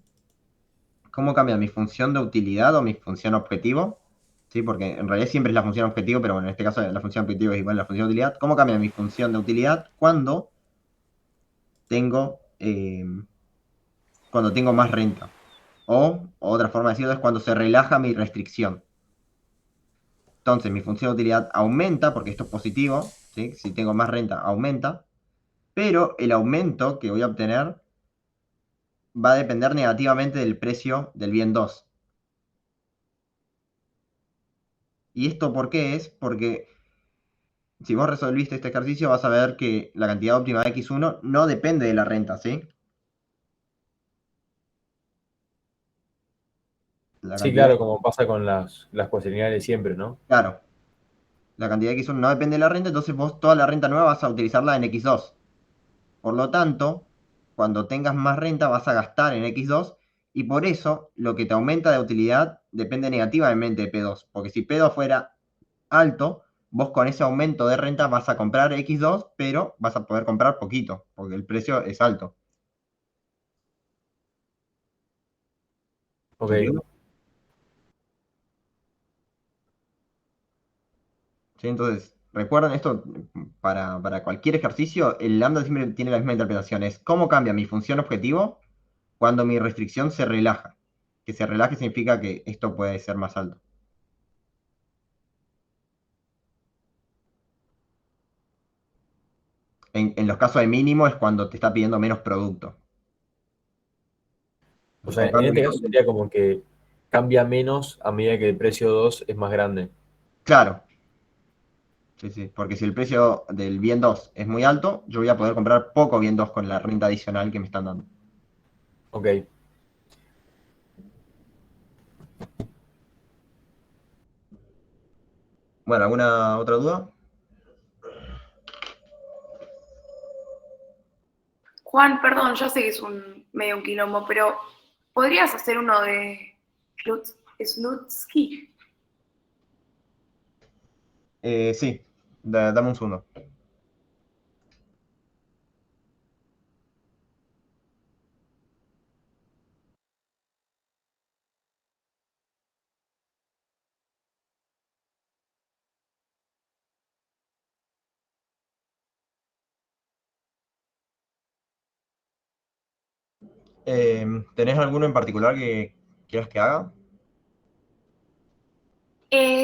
Speaker 1: cómo cambia mi función de utilidad o mi función objetivo, ¿sí? Porque en realidad siempre es la función objetivo, pero bueno, en este caso la función objetivo es igual a la función de utilidad. ¿Cómo cambia mi función de utilidad tengo, cuando tengo más renta? O otra forma de decirlo es cuando se relaja mi restricción. Entonces mi función de utilidad aumenta, porque esto es positivo, ¿sí? Si tengo más renta, aumenta, pero el aumento que voy a obtener va a depender negativamente del precio del bien 2. ¿Y esto por qué es? Porque si vos resolviste este ejercicio vas a ver que la cantidad óptima de x1 no depende de la renta, ¿sí? La
Speaker 3: Sí,
Speaker 1: cantidad,
Speaker 3: claro, como pasa con las cuaterniales siempre, ¿no?
Speaker 1: claro, la cantidad de x1 no depende de la renta, entonces vos toda la renta nueva vas a utilizarla en x2. Por lo tanto, cuando tengas más renta vas a gastar en X2, y por eso lo que te aumenta de utilidad depende negativamente de P2, porque si P2 fuera alto, vos con ese aumento de renta vas a comprar X2, pero vas a poder comprar poquito, porque el precio es alto. ¿Se
Speaker 3: Ok.
Speaker 1: entiende? ¿Sí? Entonces, recuerden esto para cualquier ejercicio, el lambda siempre tiene la misma interpretación, es cómo cambia mi función objetivo cuando mi restricción se relaja. Que se relaje significa que esto puede ser más alto. En los casos de mínimo es cuando te está pidiendo menos producto.
Speaker 3: O
Speaker 1: O
Speaker 3: sea, en
Speaker 1: cuando
Speaker 3: este caso sería como que cambia menos a medida que el precio 2 es más grande.
Speaker 1: claro, sí, sí, porque si el precio del bien 2 es muy alto, yo voy a poder comprar poco bien 2 con la renta adicional que me están dando.
Speaker 3: Ok.
Speaker 1: Bueno, ¿alguna otra duda?
Speaker 11: Juan, perdón, ya sé que es medio un quilombo, pero ¿podrías hacer uno de Slutsky?
Speaker 1: Sí, dame un segundo. ¿Tenés alguno en particular que quieras que haga?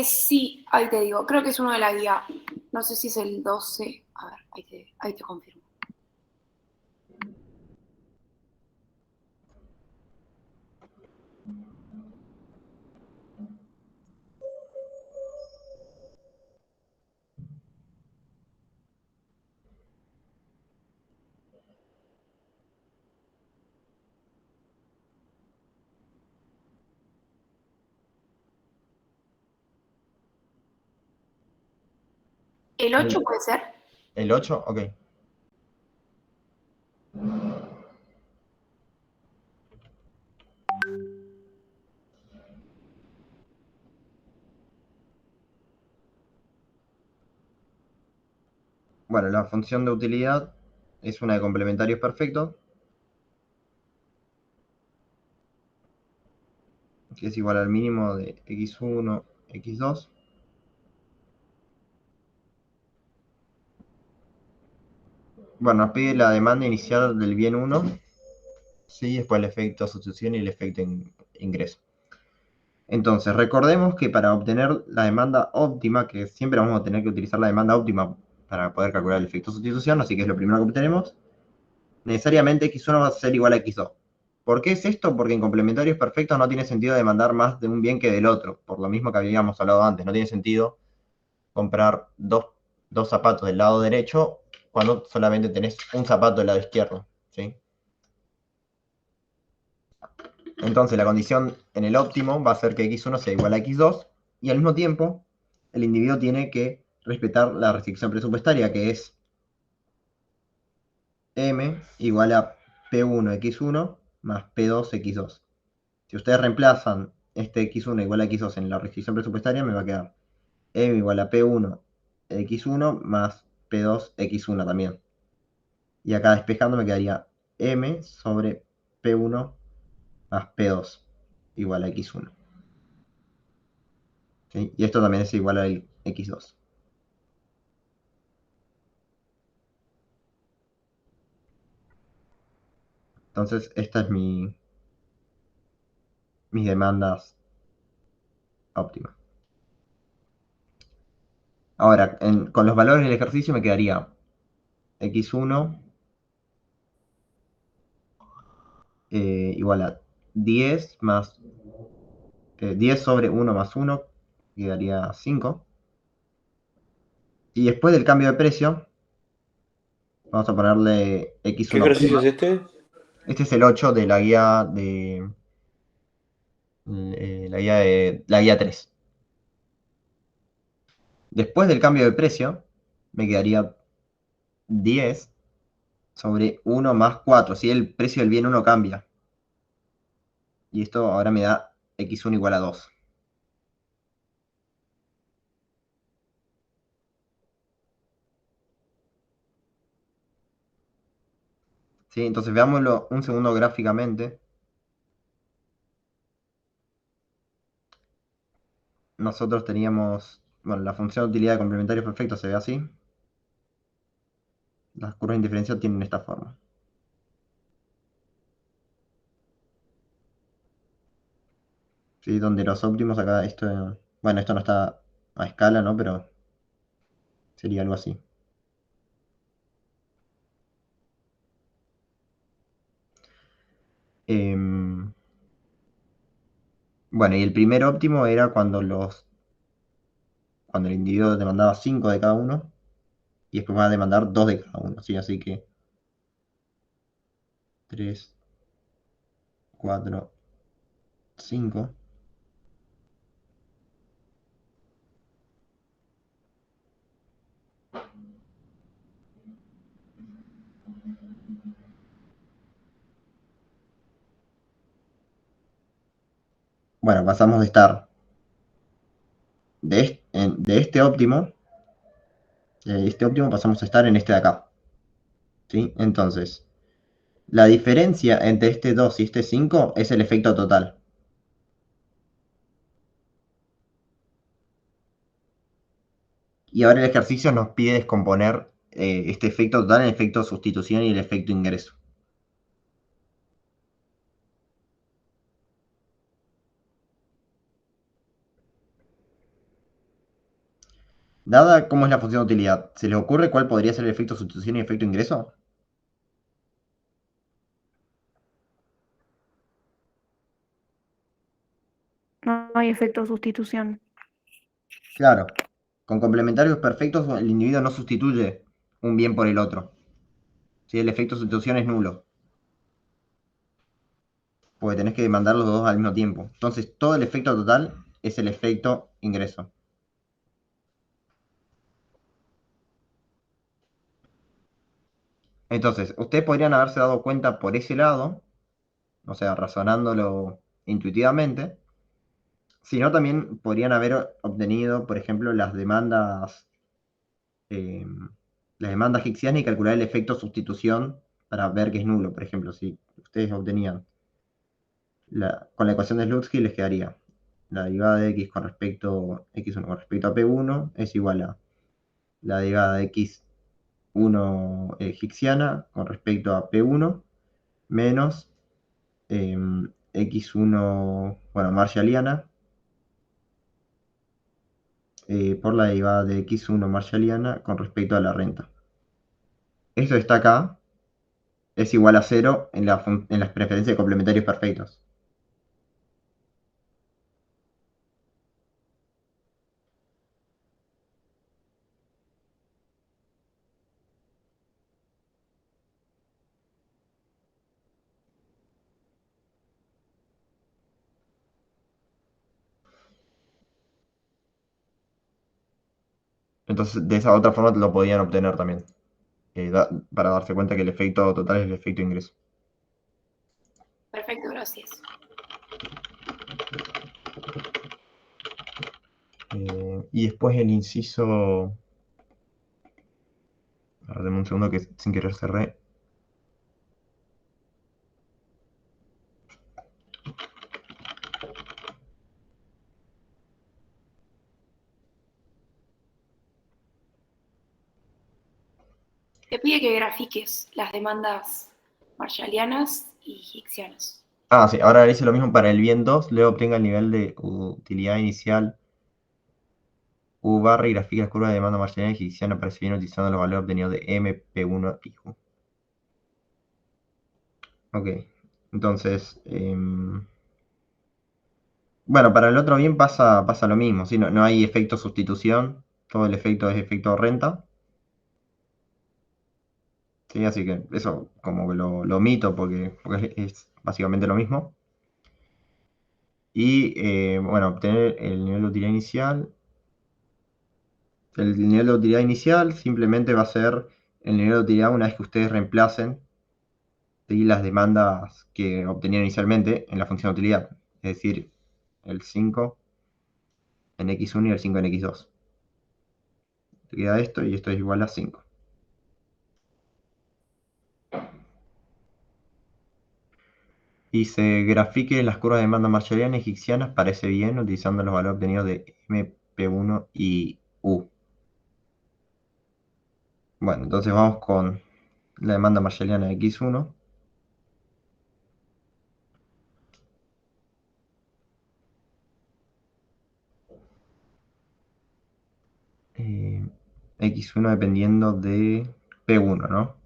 Speaker 11: Sí, ahí te digo, creo que es uno de la guía. No sé si es el 12. A ver, ahí te confirmo. ¿El 8 puede ser?
Speaker 1: ¿El 8? Ok. Bueno, la función de utilidad es una de complementarios perfectos, que es igual al mínimo de x1, x2. Bueno, nos pide la demanda inicial del bien 1, sí, después el efecto sustitución y el efecto ingreso. Entonces, recordemos que para obtener la demanda óptima, que siempre vamos a tener que utilizar la demanda óptima para poder calcular el efecto sustitución, así que es lo primero que obtenemos, necesariamente x1 va a ser igual a x2. ¿Por qué es esto? Porque en complementarios perfectos no tiene sentido demandar más de un bien que del otro, por lo mismo que habíamos hablado antes. No tiene sentido comprar dos zapatos del lado derecho cuando solamente tenés un zapato del lado izquierdo, ¿sí? Entonces la condición en el óptimo va a ser que x1 sea igual a x2 y al mismo tiempo el individuo tiene que respetar la restricción presupuestaria, que es m igual a p1 x1 más p2 x2. Si ustedes reemplazan este x1 igual a x2 en la restricción presupuestaria, me va a quedar m igual a p1 x1 más p2 x1 también. Y acá despejando me quedaría m sobre p1 más p2 igual a x1. ¿Sí? Y esto también es igual al x2. Entonces, esta es mis demandas óptimas. Ahora, con los valores del ejercicio me quedaría x1 igual a 10 más 10 sobre 1 más 1, quedaría 5. Y después del cambio de precio, vamos a ponerle
Speaker 9: ¿Qué
Speaker 1: x1
Speaker 9: ejercicio
Speaker 1: prima.
Speaker 9: es este?
Speaker 1: Este es el 8 de la guía 3. Después del cambio de precio, me quedaría 10 sobre 1 más 4. Si el precio del bien 1 cambia. Y esto ahora me da x1 igual a 2. ¿Sí? Entonces veámoslo un segundo gráficamente. Nosotros teníamos, bueno, la función de utilidad de complementarios perfectos se ve así. Las curvas de indiferencia tienen esta forma. ¿Sí? Donde los óptimos acá, bueno, esto no está a escala, ¿no? Pero sería algo así. Em, bueno, y el primer óptimo era cuando el individuo demandaba 5 de cada uno y después va a demandar 2 de cada uno, ¿sí? Así que 3, 4, 5. Bueno, pasamos de estar de este óptimo pasamos a estar en este de acá. ¿Sí? Entonces, la diferencia entre este 2 y este 5 es el efecto total. Y ahora el ejercicio nos pide descomponer este efecto total en el efecto sustitución y el efecto ingreso. Dada cómo es la función de utilidad, ¿se les ocurre cuál podría ser el efecto sustitución y el efecto ingreso?
Speaker 8: No hay efecto sustitución.
Speaker 1: Claro, con complementarios perfectos el individuo no sustituye un bien por el otro. ¿Sí? El efecto sustitución es nulo. Porque tenés que demandar los dos al mismo tiempo. Entonces, todo el efecto total es el efecto ingreso. Entonces, ustedes podrían haberse dado cuenta por ese lado, o sea, razonándolo intuitivamente, sino también podrían haber obtenido, por ejemplo, eh, las demandas hicksianas y calcular el efecto sustitución para ver que es nulo. Por ejemplo, si ustedes obtenían con la ecuación de Slutsky les quedaría la derivada de x con respecto x1 con respecto a p1 es igual a la derivada de x1 hicksiana con respecto a p1 menos x1, bueno, marshalliana por la derivada de x1 marshalliana con respecto a la renta. Esto está acá, es igual a 0 en las preferencias de complementarios perfectos. Entonces, de esa otra forma lo podían obtener también, para darse cuenta que el efecto total es el efecto ingreso.
Speaker 11: Perfecto, gracias.
Speaker 1: Y después el inciso... Ahora dame un segundo que sin querer cerré.
Speaker 11: Te pide que grafiques las demandas marshallianas y hicksianas.
Speaker 1: Ah, sí, ahora hice lo mismo para el bien 2, luego obtenga el nivel de utilidad inicial U barra y grafica las curvas de demanda marginal y hicksiana parece bien utilizando los valores obtenidos de M, P1 y U. Ok, entonces, bueno, para el otro bien pasa lo mismo, ¿sí? No hay efecto sustitución, todo el efecto es efecto renta. Sí, así que eso como que lo omito porque es básicamente lo mismo. Y bueno, obtener el nivel de utilidad inicial. El nivel de utilidad inicial simplemente va a ser el nivel de utilidad una vez que ustedes reemplacen, ¿sí?, las demandas que obtenían inicialmente en la función de utilidad. Es decir, el 5 en x1 y el 5 en x2. Te queda esto y esto es igual a 5. Y se grafique las curvas de demanda marshalliana y hicksianas, parece bien, utilizando los valores obtenidos de M, P1 y U. Bueno, entonces vamos con la demanda marshalliana de x1. X1 dependiendo de P1, ¿no?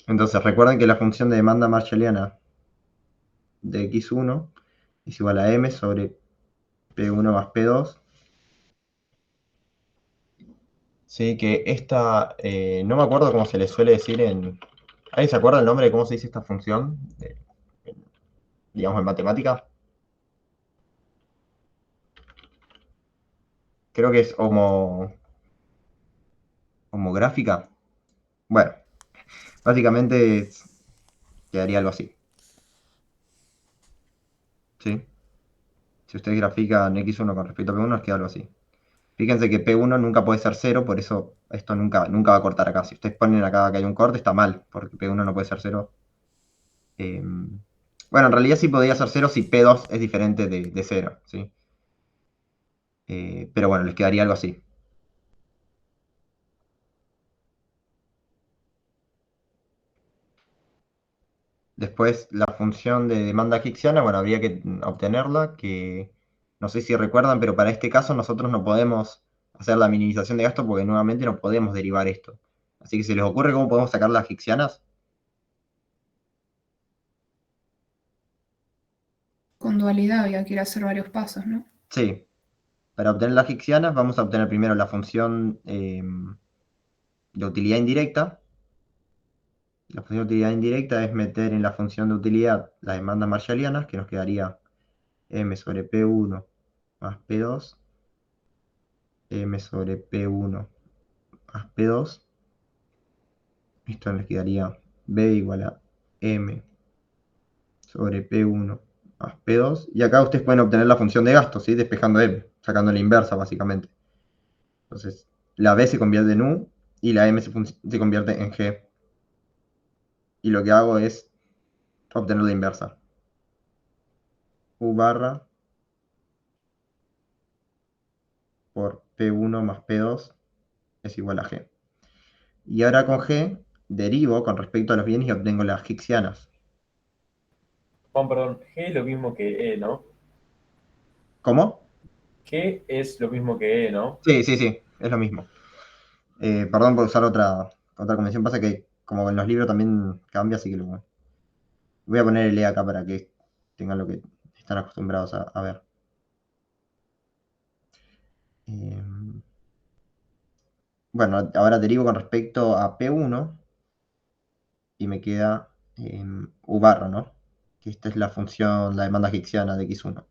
Speaker 1: Entonces recuerden que la función de demanda marshalliana de x1 es igual a m sobre p1 más p2. Sí, que esta, no me acuerdo cómo se le suele decir en... ¿Alguien se acuerda el nombre de cómo se dice esta función? Digamos en matemática. Creo que es como gráfica. Bueno, básicamente quedaría algo así. ¿Sí? Si ustedes grafican X1 con respecto a P1, les queda algo así. Fíjense que P1 nunca puede ser 0, por eso esto nunca va a cortar acá. Si ustedes ponen acá que hay un corte, está mal, porque P1 no puede ser 0. Bueno, en realidad sí podría ser 0 si P2 es diferente de 0, ¿sí? Pero bueno, les quedaría algo así. Después, la función de demanda hicksiana, bueno, habría que obtenerla, que no sé si recuerdan, pero para este caso nosotros no podemos hacer la minimización de gasto porque nuevamente no podemos derivar esto. Así que, ¿se les ocurre cómo podemos sacar las hicksianas?
Speaker 10: Con dualidad había que ir a hacer varios pasos, ¿no?
Speaker 1: Sí. Para obtener las hicksianas vamos a obtener primero la función de utilidad indirecta. La función de utilidad indirecta es meter en la función de utilidad las demandas marshallianas, que nos quedaría m sobre P1 más P2, m sobre P1 más P2. Esto nos quedaría B igual a m sobre P1 más P2. Y acá ustedes pueden obtener la función de gasto, ¿sí? Despejando m, sacando la inversa básicamente. Entonces, la B se convierte en U y la M se convierte en G. Y lo que hago es obtener la inversa. U barra por P1 más P2 es igual a G. Y ahora con G derivo con respecto a los bienes y obtengo las hicksianas.
Speaker 3: Juan, perdón, G es lo mismo que E, ¿no?
Speaker 1: ¿Cómo?
Speaker 3: G es lo mismo que E, ¿no?
Speaker 1: Sí, es lo mismo. Perdón por usar otra convención, pasa que como en los libros también cambia, así que voy a poner el E acá para que tengan lo que están acostumbrados a ver. Bueno, ahora derivo con respecto a P1 y me queda U barra, ¿no? Que esta es la función, la demanda hicksiana de X1.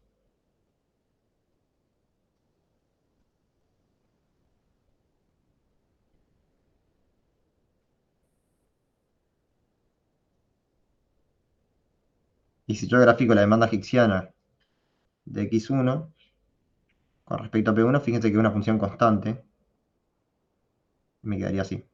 Speaker 1: Y si yo grafico la demanda hicksiana de X1 con respecto a P1, fíjense que es una función constante. Me quedaría así.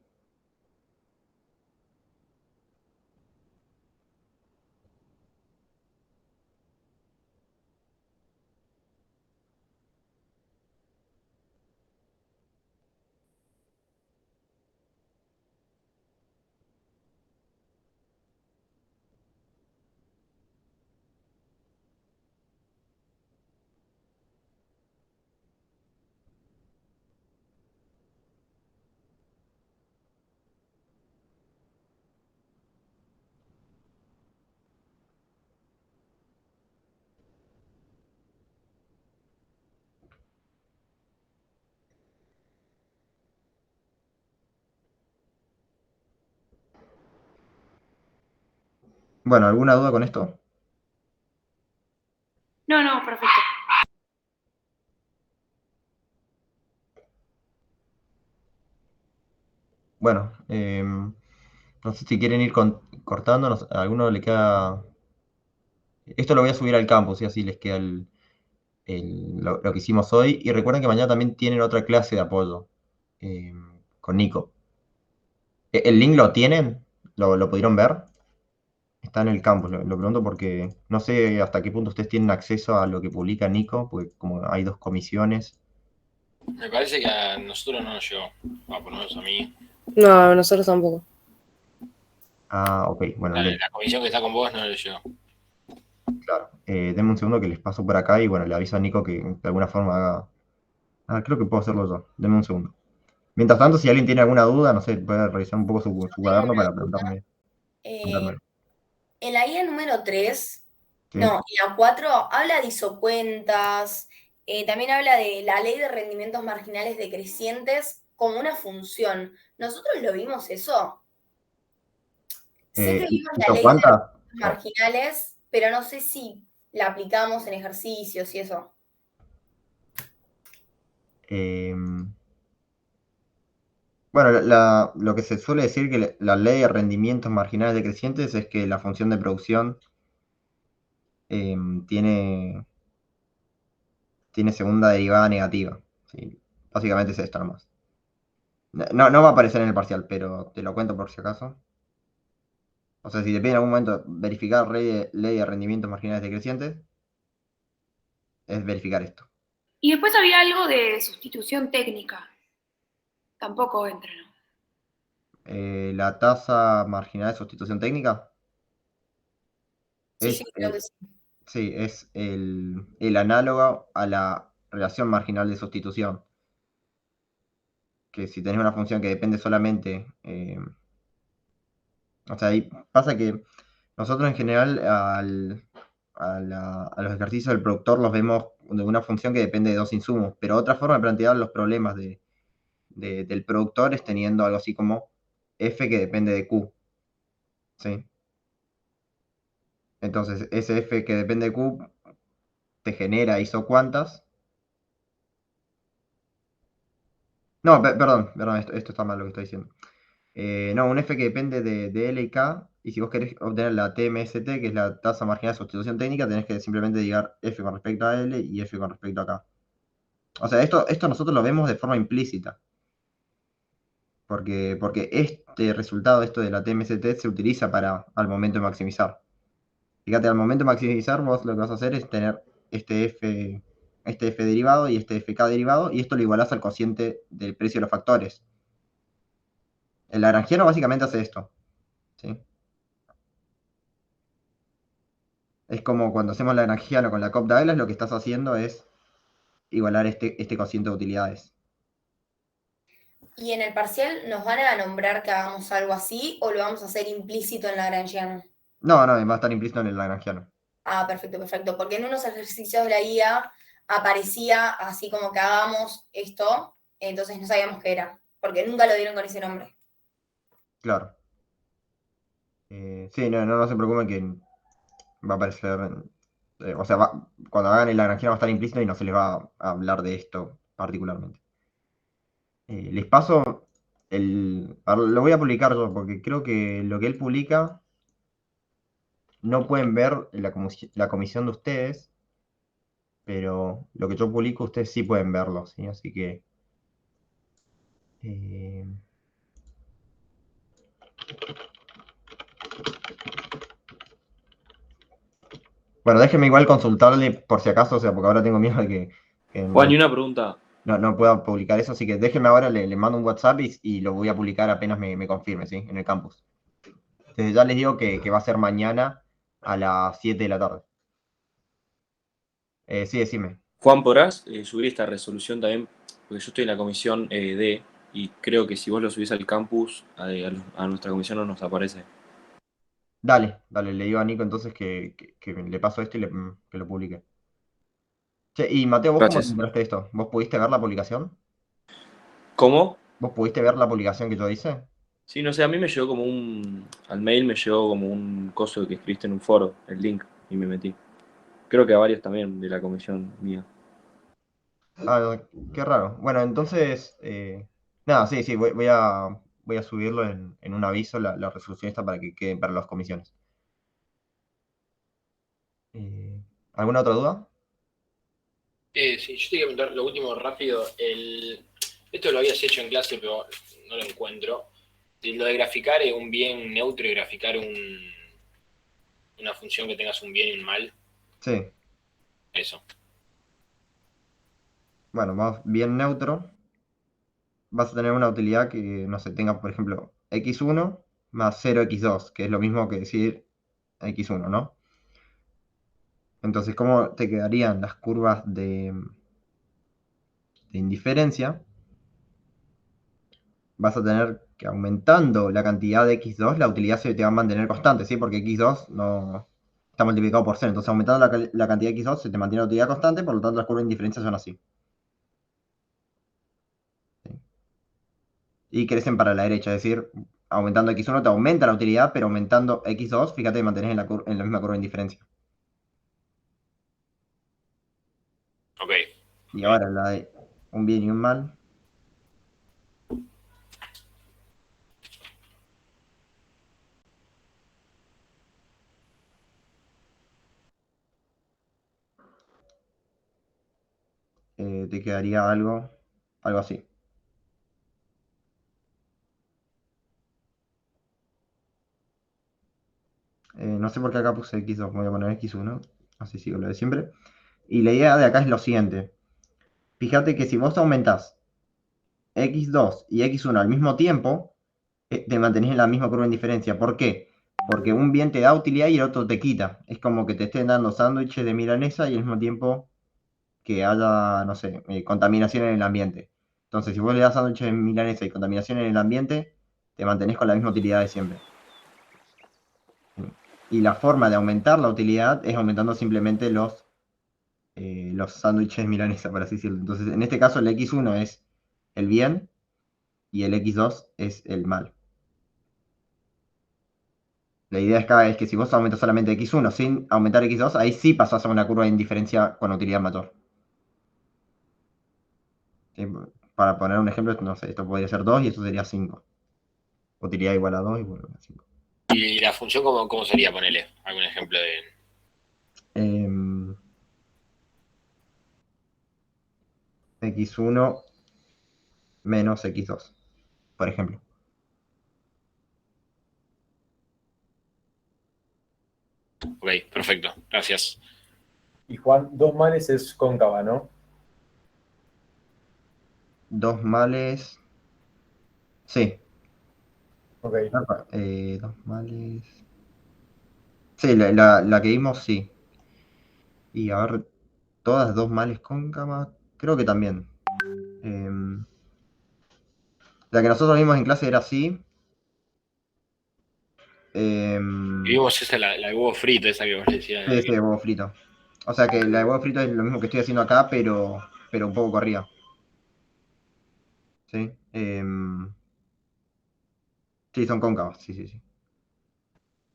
Speaker 1: Bueno, ¿alguna duda con esto?
Speaker 11: No, no, perfecto.
Speaker 1: Bueno, no sé si quieren ir cortando, a alguno le queda... Esto lo voy a subir al campus y así les queda lo que hicimos hoy. Y recuerden que mañana también tienen otra clase de apoyo con Nico. ¿El link lo tienen? ¿Lo pudieron ver? Está en el campus, lo pregunto porque no sé hasta qué punto ustedes tienen acceso a lo que publica Nico, porque como hay dos comisiones.
Speaker 2: Me parece que a nosotros no nos llegó. A ponernos a mí.
Speaker 12: No, nosotros tampoco.
Speaker 1: Ah, ok, bueno,
Speaker 2: La comisión que está con vos no le llegó.
Speaker 1: claro. Denme un segundo que les paso por acá y bueno, le aviso a Nico que de alguna forma haga... Ah, creo que puedo hacerlo yo. Denme un segundo. Mientras tanto, si alguien tiene alguna duda, no sé, puede revisar un poco su
Speaker 12: Tengo
Speaker 1: cuaderno
Speaker 12: una
Speaker 1: para
Speaker 12: duda.
Speaker 1: preguntarme.
Speaker 12: En la guía número 3,
Speaker 1: ¿Sí?
Speaker 12: no, en la 4 habla de isocuentas, también habla de la ley de rendimientos marginales decrecientes como una función. ¿Nosotros lo vimos eso? Sé que vimos la
Speaker 1: ¿Hizo
Speaker 12: ley de
Speaker 1: cuántas?
Speaker 12: rendimientos marginales, pero no sé si la aplicamos en ejercicios y eso.
Speaker 1: Bueno, Bueno, lo que se suele decir que la ley de rendimientos marginales decrecientes es que la función de producción tiene segunda derivada negativa. ¿Sí? Básicamente es esto nomás. No va a aparecer en el parcial, pero te lo cuento por si acaso. O sea, si te piden en algún momento verificar ley de rendimientos marginales decrecientes, es verificar esto.
Speaker 11: Y después había algo de sustitución técnica. Tampoco entra, ¿no?
Speaker 1: La tasa marginal de sustitución técnica
Speaker 12: Sí,
Speaker 1: es,
Speaker 12: sí, creo que sí.
Speaker 1: sí, es el análogo a la relación marginal de sustitución. Que si tenés una función que depende solamente, o sea, ahí pasa que nosotros en general a los ejercicios del productor los vemos de una función que depende de dos insumos, pero otra forma de plantear los problemas del productor es teniendo algo así como f que depende de q. ¿Sí? Entonces, ese f que depende de q te genera isocuantas. No, perdón, esto está mal lo que estoy diciendo. No, un f que depende de L y K, y si vos querés obtener la TMST, que es la tasa marginal de sustitución técnica, tenés que simplemente digar f con respecto a L y f con respecto a K. O sea, esto nosotros lo vemos de forma implícita, porque este resultado, esto de la TMST, se utiliza para al momento de maximizar. Fíjate, al momento de maximizar, vos lo que vas a hacer es tener este f derivado y este fk derivado, y esto lo igualás al cociente del precio de los factores. El lagrangiano básicamente hace esto. ¿Sí? Es como cuando hacemos lagrangiano con la Cobb-Douglas, lo que estás haciendo es igualar este cociente de utilidades.
Speaker 12: ¿Y en el parcial nos van a nombrar que hagamos algo así o lo vamos a hacer implícito en Lagrangiano?
Speaker 1: No, va a estar implícito en el lagrangiano.
Speaker 12: Ah, perfecto, perfecto. Porque en unos ejercicios de la guía aparecía así como que hagamos esto, entonces no sabíamos qué era, porque nunca lo dieron con ese nombre.
Speaker 1: Claro. Sí, no se preocupen que va a aparecer. O sea, cuando hagan el lagrangiano va a estar implícito y no se les va a hablar de esto particularmente. Les paso lo voy a publicar yo, porque creo que lo que él publica no pueden ver la comisión de ustedes, pero lo que yo publico ustedes sí pueden verlo, ¿sí? Así que. eh, Bueno, déjeme igual consultarle por si acaso, o sea, porque ahora tengo miedo de que
Speaker 9: Juan, y una pregunta.
Speaker 1: no pueda publicar eso, así que déjeme ahora, le mando un WhatsApp y lo voy a publicar apenas me confirme, ¿sí? En el campus. Desde ya les digo que va a ser mañana a las 7 de la tarde. Sí, decime.
Speaker 9: Juan, ¿podrás subir esta resolución también? Porque yo estoy en la comisión D y creo que si vos lo subís al campus, a nuestra comisión no nos aparece.
Speaker 1: Dale, le digo a Nico entonces que le paso esto y que lo publique. Che, y Mateo, ¿vos cómo te
Speaker 9: Gracias.
Speaker 1: enteraste de esto? ¿Vos pudiste ver la publicación?
Speaker 9: ¿Cómo?
Speaker 1: ¿Vos pudiste ver la publicación que yo hice?
Speaker 9: Sí, no sé, a mí me llegó como al mail me llegó como un coso que escribiste en un foro, el link, y me metí. Creo que a varios también de la comisión mía.
Speaker 1: Ah, qué raro. Bueno, entonces, nada, sí, voy a subirlo en un aviso, la resolución está para que quede para las comisiones. ¿Alguna otra duda?
Speaker 2: Sí, yo te iba a preguntar lo último rápido. Esto lo habías hecho en clase, pero no lo encuentro. Lo de graficar un bien neutro y graficar una función que tengas un bien y un mal.
Speaker 1: Sí.
Speaker 2: Eso.
Speaker 1: Bueno, vamos bien neutro. Vas a tener una utilidad que, no sé, tenga, por ejemplo, x1 más 0x2, que es lo mismo que decir x1, ¿no? Entonces, ¿cómo te quedarían las curvas de indiferencia? Vas a tener que aumentando la cantidad de x2, la utilidad se te va a mantener constante, ¿sí? Porque x2 no está multiplicado por 0. Entonces, aumentando la cantidad de x2 se te mantiene la utilidad constante, por lo tanto, las curvas de indiferencia son así. ¿Sí? Y crecen para la derecha, es decir, aumentando x1 te aumenta la utilidad, pero aumentando x2, fíjate, te mantenés en la misma curva de indiferencia.
Speaker 2: Ok.
Speaker 1: Y ahora la de un bien y un mal. te quedaría algo así. No sé por qué acá puse X2, voy a poner X1, así sigo lo de siempre. Y la idea de acá es lo siguiente. Fíjate que si vos aumentás X2 y X1 al mismo tiempo, te mantenés en la misma curva de indiferencia. ¿Por qué? Porque un bien te da utilidad y el otro te quita. Es como que te estén dando sándwiches de milanesa y al mismo tiempo que haya, no sé, contaminación en el ambiente. Entonces, si vos le das sándwiches de milanesa y contaminación en el ambiente, te mantenés con la misma utilidad de siempre. Y la forma de aumentar la utilidad es aumentando simplemente los sándwiches milanesa, por así decirlo. Entonces, en este caso, el X1 es el bien y el X2 es el mal. La idea acá es que si vos aumentas solamente X1 sin aumentar X2, ahí sí pasás a una curva de indiferencia con utilidad mayor. ¿Sí? Para poner un ejemplo, no sé, esto podría ser 2 y esto sería 5. Utilidad igual a 2 igual a 5.
Speaker 2: ¿Y la función cómo sería? Ponele algún ejemplo de...
Speaker 1: X1 menos X2, por ejemplo.
Speaker 2: Ok, perfecto, gracias.
Speaker 3: Y Juan, 2 males es cóncava, ¿no?
Speaker 1: 2 males. Sí.
Speaker 3: Ok.
Speaker 1: 2 males. Sí, la que vimos, sí. Y a ver, todas 2 males cóncavas, creo que también. La que nosotros vimos en clase era así.
Speaker 2: Y vimos esa, la de huevo frito, esa que vos decías.
Speaker 1: Sí, de huevo frito. O sea que la de huevo frito es lo mismo que estoy haciendo acá, pero un poco corrida. ¿Sí? Sí, son cóncavas, sí, sí, sí.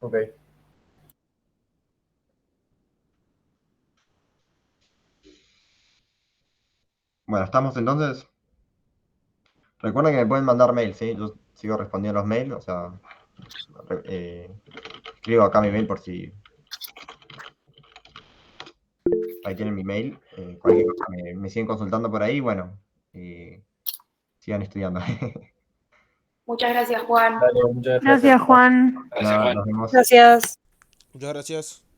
Speaker 3: Ok.
Speaker 1: Bueno, ¿estamos entonces? Recuerden que me pueden mandar mail, ¿sí? Yo sigo respondiendo los mails, o sea, escribo acá mi mail por si... Ahí tienen mi mail. Cualquier cosa me siguen consultando por ahí, bueno, sigan estudiando.
Speaker 11: Muchas gracias, Juan.
Speaker 3: Dale, muchas
Speaker 8: Gracias, Juan.
Speaker 1: Nada, nos vemos.
Speaker 13: Gracias.
Speaker 4: Muchas gracias.